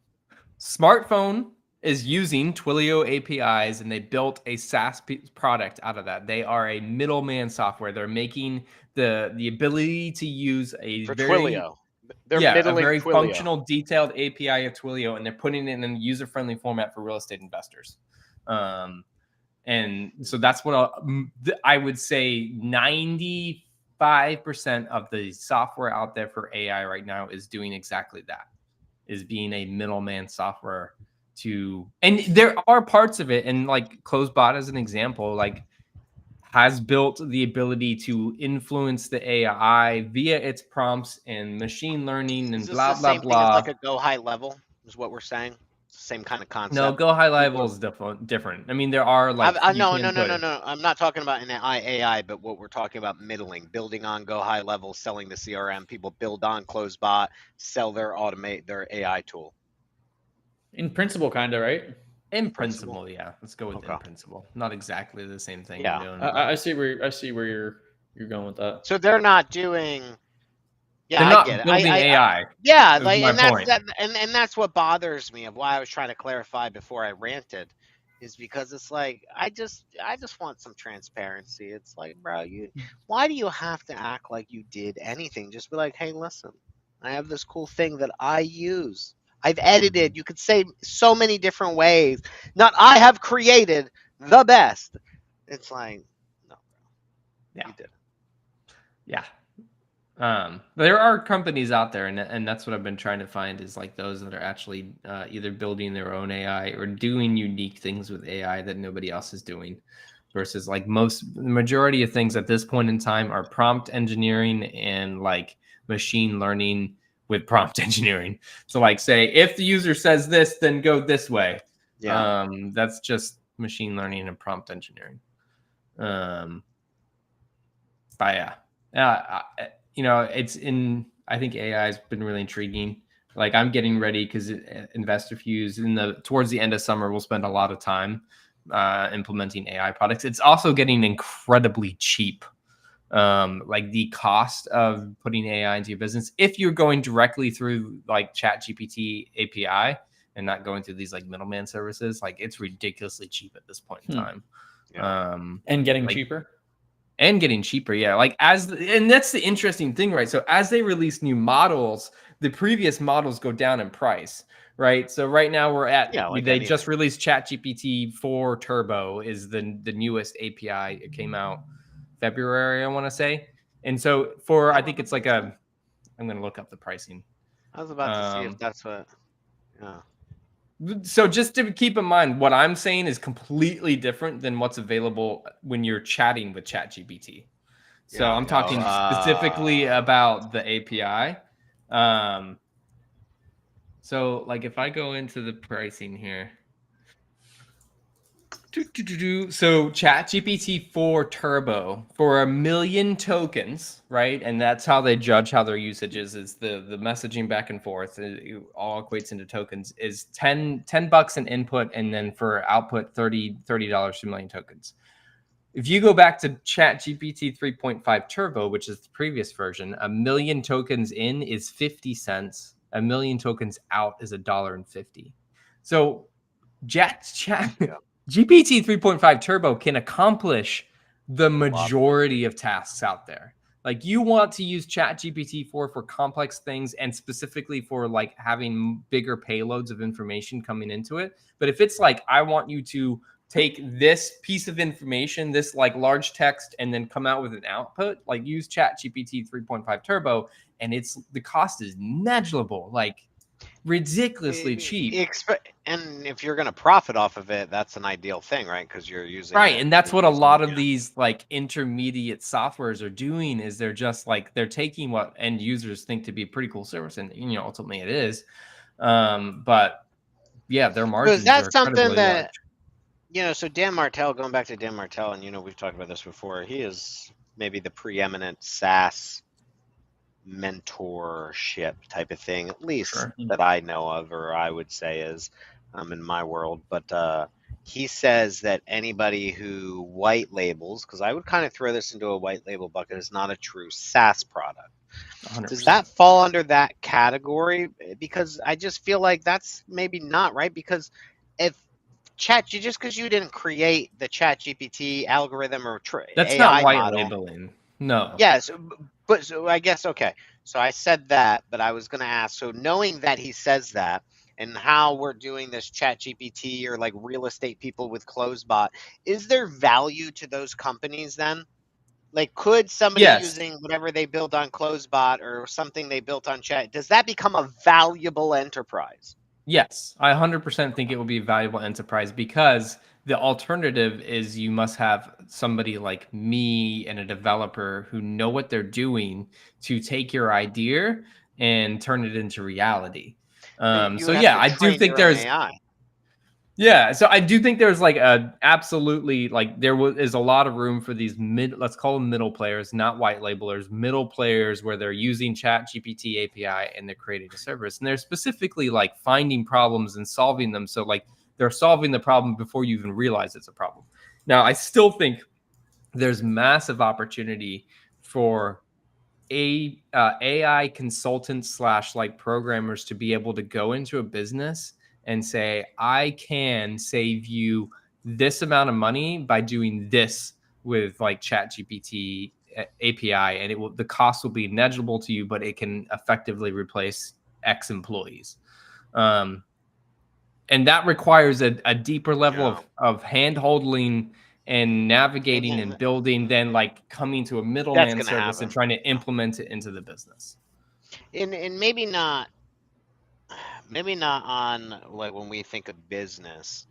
Smartphone is using Twilio APIs, and they built a SaaS product out of that. They are a middleman software. They're making the ability to use a Twilio. A very functional, detailed API of Twilio, and they're putting it in a user-friendly format for real estate investors. And so that's what I would say 95% of the software out there for AI right now is doing exactly that, is being a middleman software and there are parts of it, and like CloseBot as an example, like has built the ability to influence the AI via its prompts and machine learning and blah, blah, blah. Like a Go High Level is what we're saying. Same kind of concept. No, Go High Level is different. I mean, there are like no. I'm not talking about an AI, but what we're talking about middling, building on Go High Level, selling the CRM. People build on CloseBot, sell their AI tool. In principle, kind of, right? In principle, yeah. Let's go with Okay. in principle. Not exactly the same thing Yeah. you're doing. I see where you're going with that. So they're not doing. Yeah, They're I get not it. building AI. Yeah, Is like, my and that's point. that, and that's what bothers me of why I was trying to clarify before I ranted, is because it's like I just want some transparency. It's like, bro, why do you have to act like you did anything? Just be like, hey, listen, I have this cool thing that I use. I've edited. You could say so many different ways. Not I have created the best. It's like, no, Yeah. you did. Yeah. There are companies out there, and that's what I've been trying to find is like those that are actually either building their own AI or doing unique things with AI that nobody else is doing, versus like the majority of things at this point in time are prompt engineering and like machine learning with prompt engineering. So like say if the user says this, then go this way. Yeah. That's just machine learning and prompt engineering. But yeah, I think AI has been really intriguing. Like I'm getting ready because Investor Fuse towards the end of summer, we'll spend a lot of time implementing AI products. It's also getting incredibly cheap. Like the cost of putting AI into your business, if you're going directly through like ChatGPT API and not going through these like middleman services, like it's ridiculously cheap at this point in time. Yeah. And getting cheaper. And getting cheaper, yeah. Like and that's the interesting thing, right? So as they release new models, the previous models go down in price, right? So right now we're at like they anything. just released ChatGPT 4 Turbo is the newest API. It came out February, I want to say. And so I think it's like I'm going to look up the pricing. I was about to see if that's what. Yeah. So just to keep in mind, what I'm saying is completely different than what's available when you're chatting with ChatGPT. So I'm talking specifically about the API. So like if I go into the pricing here, so ChatGPT 4 Turbo for 1 million tokens, right? And that's how they judge how their usage is the messaging back and forth. It all equates into tokens is $10 an input, and then for output $30 for 1 million tokens. If you go back to ChatGPT 3.5 Turbo, which is the previous version, 1 million tokens in is 50 cents. 1 million tokens out is $1.50. So GPT 3.5 Turbo can accomplish the majority of tasks out there. Like you want to use ChatGPT 4 for complex things and specifically for like having bigger payloads of information coming into it. But if it's like, I want you to take this piece of information, this like large text, and then come out with an output, like use ChatGPT 3.5 Turbo, and the cost is negligible, like ridiculously cheap. And if you're going to profit off of it, that's an ideal thing, right? Because you're using right, it, and that's what a lot of these like intermediate softwares are doing. Is they're just like they're taking what end users think to be a pretty cool service, and ultimately it is. But yeah, their margins are incredibly large. So Dan Martell, going back to Dan Martell, and we've talked about this before, he is maybe the preeminent SaaS mentorship type of thing, at least that I know of, or I would say is in my world. But he says that anybody who white labels, because I would kind of throw this into a white label bucket, is not a true SaaS product. 100%. Does that fall under that category? Because I just feel like that's maybe not, right? Because if just because you didn't create the ChatGPT algorithm or that's AI not white model, labeling. No. Yes, but so I guess okay. So I said that, but I was going to ask. So knowing that he says that, and how we're doing this ChatGPT or like real estate people with CloseBot, is there value to those companies then? Like, could somebody using whatever they built on CloseBot or something they built on Chat, does that become a valuable enterprise? Yes, I 100% think it will be a valuable enterprise because the alternative is you must have somebody like me and a developer who know what they're doing to take your idea and turn it into reality. So yeah, I do think there's AI. Yeah, so I do think there's like absolutely like is a lot of room for these let's call them middle players, not white labelers, middle players where they're using Chat GPT API and they're creating a service, and they're specifically like finding problems and solving them. So like they're solving the problem before you even realize it's a problem. Now, I still think there's massive opportunity for AI consultants / like programmers to be able to go into a business and say, I can save you this amount of money by doing this with like Chat GPT API, and the cost will be negligible to you, but it can effectively replace X employees. And that requires a deeper level of hand holding and navigating and building than like coming to a middleman service and trying to implement it into the business. And maybe not on like when we think of business,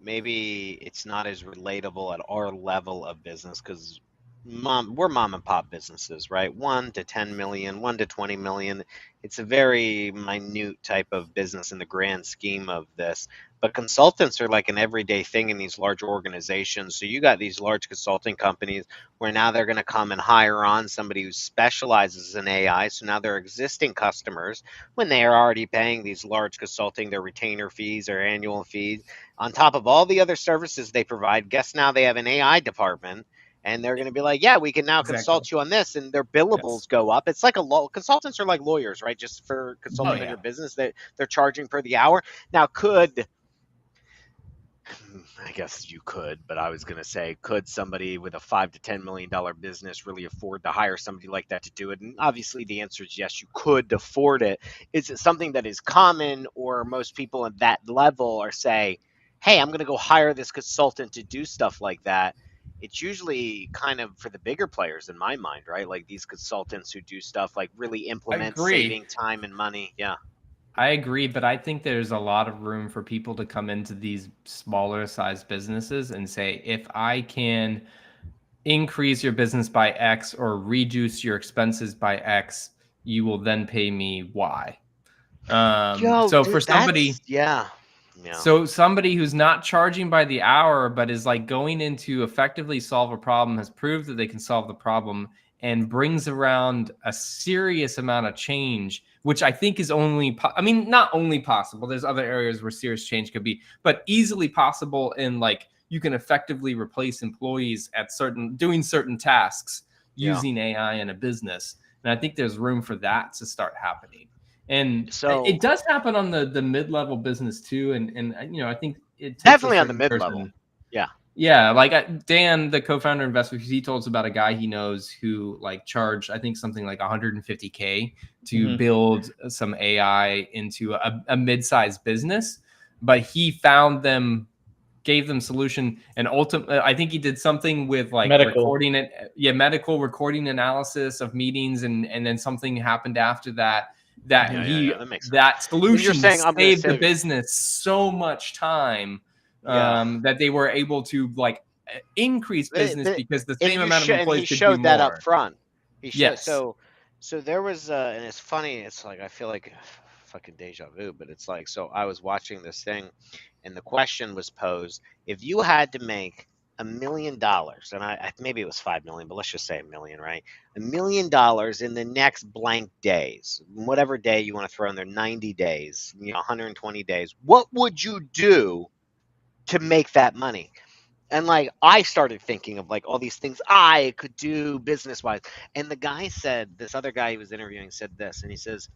maybe it's not as relatable at our level of business because we're mom and pop businesses, right? 1 to 10 million, 1 to 20 million. It's a very minute type of business in the grand scheme of this. But consultants are like an everyday thing in these large organizations. So you got these large consulting companies where now they're going to come and hire on somebody who specializes in AI. So now their existing customers, when they are already paying these large consulting, their retainer fees or annual fees, on top of all the other services they provide, guess now they have an AI department. And they're going to be like, yeah, we can now consult you on this, and their billables go up. It's like consultants are like lawyers, right? Just for consulting on your business, they're charging per the hour. Now, I guess you could, but I was going to say, could somebody with a $5 to $10 million business really afford to hire somebody like that to do it? And obviously the answer is yes, you could afford it. Is it something that is common, or most people at that level are say, hey, I'm going to go hire this consultant to do stuff like that? It's usually kind of for the bigger players in my mind, right? Like these consultants who do stuff like really implement saving time and money. Yeah. I agree, but I think there's a lot of room for people to come into these smaller size businesses and say, if I can increase your business by X or reduce your expenses by X, you will then pay me Y. So for somebody, so somebody who's not charging by the hour, but is like going in to effectively solve a problem, has proved that they can solve the problem and brings around a serious amount of change, which I think is not only possible. There's other areas where serious change could be, but easily possible in like, you can effectively replace employees at doing certain tasks using AI in a business. And I think there's room for that to start happening. And so it does happen on the mid-level business too. And I think it takes definitely on the mid-level. Yeah. Yeah. Like Dan, the co-founder investor, he told us about a guy he knows who like charged, I think something like $150K to build some AI into a mid-sized business, but he gave them solution, and ultimately I think he did something with like recording it. Yeah. Medical recording analysis of meetings. And then something happened after that that solution saved the business so much time that they were able to like increase business because the same amount of employees could do more. He showed that up front. Yes. So there was and it's funny, it's like I feel like fucking deja vu, but it's like, so I was watching this thing and the question was posed, if you had to make $1 million, and I maybe it was 5 million, but let's just say $1 million, right? $1 million in the next blank days, whatever day you want to throw in there, 90 days, 120 days, what would you do to make that money? And like I started thinking of like all these things I could do business wise. And the guy said, this other guy he was interviewing said this, and he says,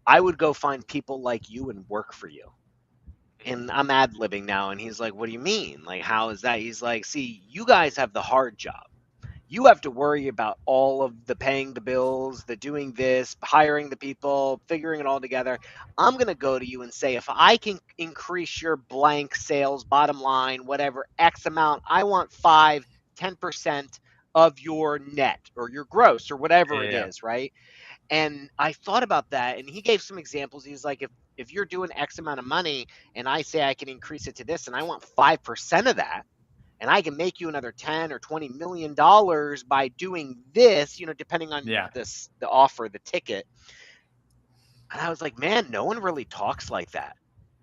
I would go find people like you and work for you. And I'm ad-libbing now. And he's like, what do you mean? Like, how is that? He's like, see, you guys have the hard job. You have to worry about all of the paying the bills, the doing this, hiring the people, figuring it all together. I'm going to go to you and say, if I can increase your blank sales, bottom line, whatever, X amount, I want 5-10% of your net or your gross or whatever it is, right? And I thought about that, and he gave some examples. He's like, if you're doing X amount of money and I say I can increase it to this and I want 5% of that, and I can make you another 10 or 20 million dollars by doing this, depending on the offer, the ticket. And I was like, man, no one really talks like that.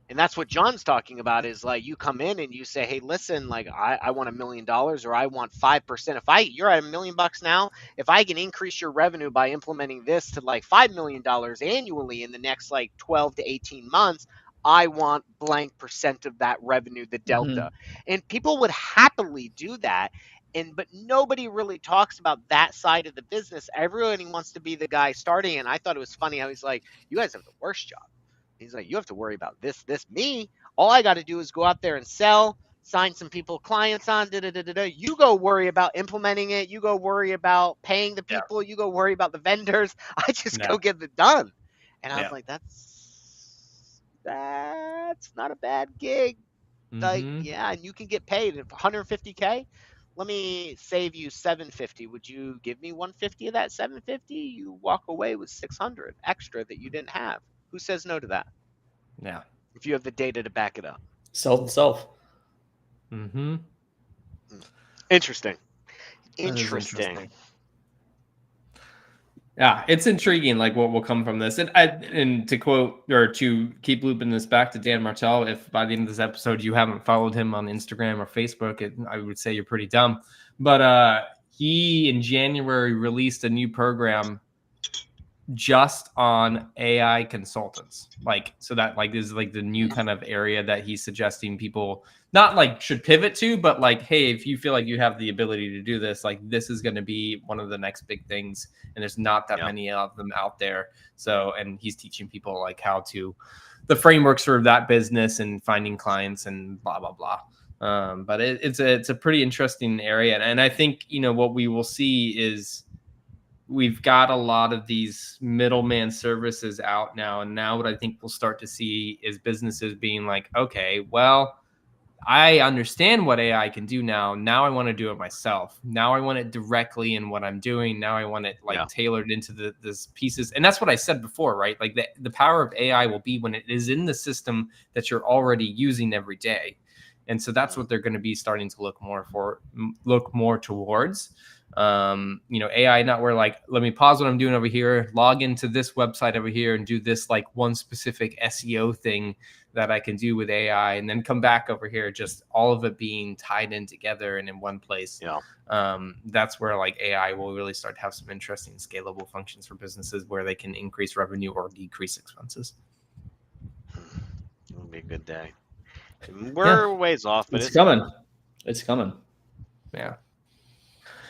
And that's what John's talking about is like you come in and you say, hey, listen, like I want $1 million or I want 5%. You're at $1 million now, if I can increase your revenue by implementing this to like $5 million annually in the next like 12 to 18 months, I want blank percent of that revenue, the delta. And people would happily do that. But nobody really talks about that side of the business. Everybody wants to be the guy starting. And I thought it was funny how he's like, you guys have the worst job. He's like, you have to worry about this. Me. All I got to do is go out there and sell, sign some people, clients on. You go worry about implementing it. You go worry about paying the people. You go worry about the vendors. I just go get it done. And I was like, that's not a bad gig. Like, yeah, and you can get paid $150K. Let me save you $750. Would you give me $150 of that $750? You walk away with $600 extra that you didn't have. Who says no to that? Yeah. If you have the data to back it up. Sell to self. Interesting. Yeah, it's intriguing, like what will come from this. And to quote or to keep looping this back to Dan Martell, if by the end of this episode you haven't followed him on Instagram or Facebook, I would say you're pretty dumb. But he in January released a new program just on AI consultants. Like, so that like is like the new kind of area that he's suggesting people not like should pivot to, but like, hey, if you feel like you have the ability to do this, like this is going to be one of the next big things. And there's not that many of them out there. So, and he's teaching people like how to, the frameworks for that business and finding clients and blah, blah, blah. But it's a pretty interesting area. And I think, you know, what we will see is we've got a lot of these middleman services out now. And now what I think we'll start to see is businesses being like, okay, well, I understand what AI can do now. Now I want to do it myself. Now I want it directly in what I'm doing. Now I want it like tailored into this pieces. And that's what I said before, right? Like the power of AI will be when it is in the system that you're already using every day. And so that's what they're going to be starting to look more towards. You know, AI, not where like, let me pause what I'm doing over here, log into this website over here and do this like one specific SEO thing that I can do with AI and then come back over here, just all of it being tied in together and in one place. That's where like AI will really start to have some interesting scalable functions for businesses where they can increase revenue or decrease expenses. It'll be a good day. We're ways off, but it's coming. It's coming. Yeah.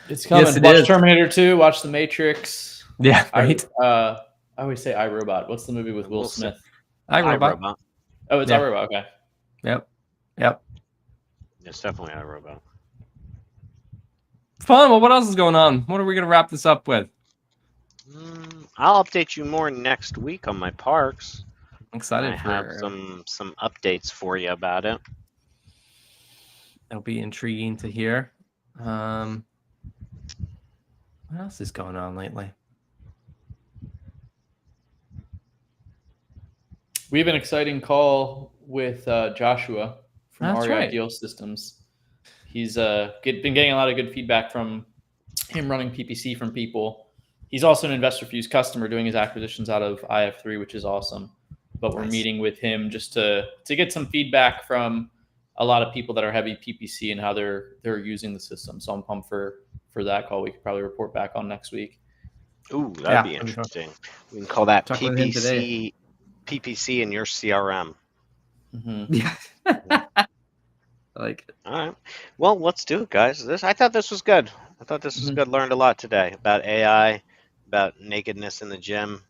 It's coming. Yes, Watch Terminator 2, watch The Matrix. Yeah, right. I always say iRobot. What's the movie with Will Smith? iRobot. Oh, it's iRobot. Okay. Yep. It's definitely iRobot. Fun. Well, what else is going on? What are we going to wrap this up with? I'll update you more next week on my parks. I'm excited. I have some updates for you about it. That'll be intriguing to hear. What else is going on lately? We have an exciting call with Joshua from REI Deal Systems. He's been getting a lot of good feedback from him running PPC from people. He's also an Investor Fuse customer doing his acquisitions out of IF3, which is awesome. But we're meeting with him just to get some feedback from a lot of people that are heavy PPC and how they're using the system. So I'm pumped for that call. We could probably report back on next week. Ooh, that'd be interesting. We can call that PPC in your CRM. Yeah. I like it. All right. Well, let's do it, guys. I thought this was good. Learned a lot today about AI, about nakedness in the gym.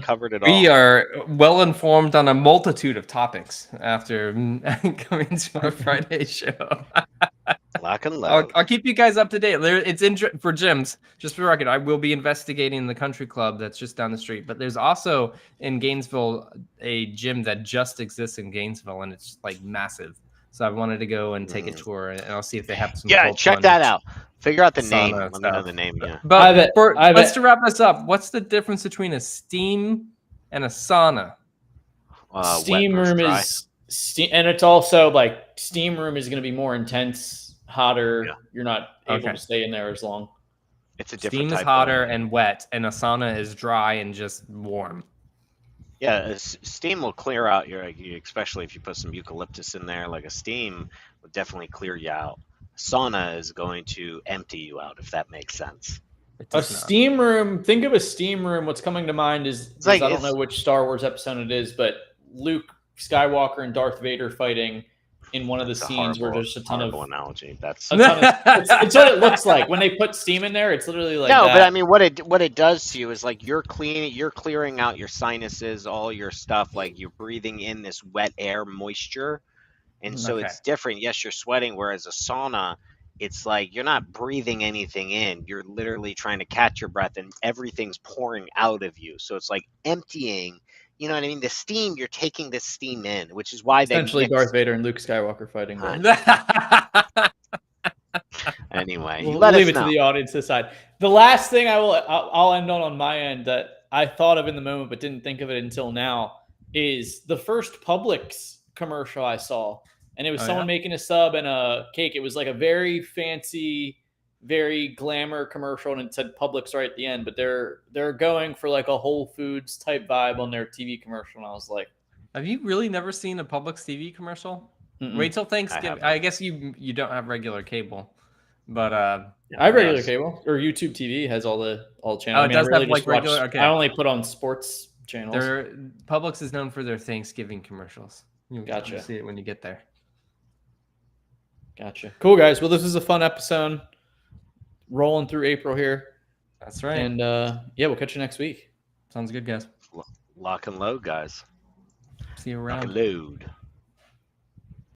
Covered it all. We are well informed on a multitude of topics after coming to our Friday show. Lock and load. I'll keep you guys up to date. It's for gyms. Just for the record, I will be investigating the country club that's just down the street. But there's also in Gainesville a gym that just exists in Gainesville, and it's like massive. So I wanted to go and take a tour, and I'll see if they have some. Check that out. Figure out the name. Let me know the name. Yeah. But let's to wrap this up. What's the difference between a steam and a sauna? Steam room is steam, and it's also like steam room is going to be more intense, hotter. Yeah. You're not able to stay in there as long. It's a different steam is hotter and wet, and a sauna is dry and just warm. Yeah, steam will clear out especially if you put some eucalyptus in there. Like a steam will definitely clear you out. Sauna is going to empty you out, if that makes sense. A steam room. Think of a steam room. What's coming to mind is I don't know which Star Wars episode it is, but Luke Skywalker and Darth Vader fighting in one of the scenes where there's a ton of analogy. That's it's what it looks like when they put steam in there. It's literally like no, that. but I mean, what it does to you is like you're clearing out your sinuses, all your stuff. Like you're breathing in this wet air moisture, and so it's different. Yes, you're sweating, whereas a sauna, it's like you're not breathing anything in. You're literally trying to catch your breath, and everything's pouring out of you. So it's like emptying. You know what I mean? The steam, you're taking the steam in, which is why essentially Darth Vader and Luke Skywalker fighting. Anyway, we'll leave it to the audience to decide. The last thing I'll end on my end that I thought of in the moment but didn't think of it until now is the first Publix commercial I saw, and it was someone making a sub and a cake. It was like a very fancy, very glamour commercial, and it said Publix right at the end. But they're going for like a Whole Foods type vibe on their TV commercial, and I was like, "Have you really never seen a Publix TV commercial? Wait till Thanksgiving. I guess you don't have regular cable, but I have regular cable, or YouTube TV has all the channels. Oh, it does have like regular. I only put on sports channels. Publix is known for their Thanksgiving commercials. Gotcha. You'll see it when you get there. Gotcha. Cool, guys. Well, this is a fun episode. Rolling through April here. That's right. And we'll catch you next week. Sounds good, guys. Lock and load, guys. See you around. Lock and load.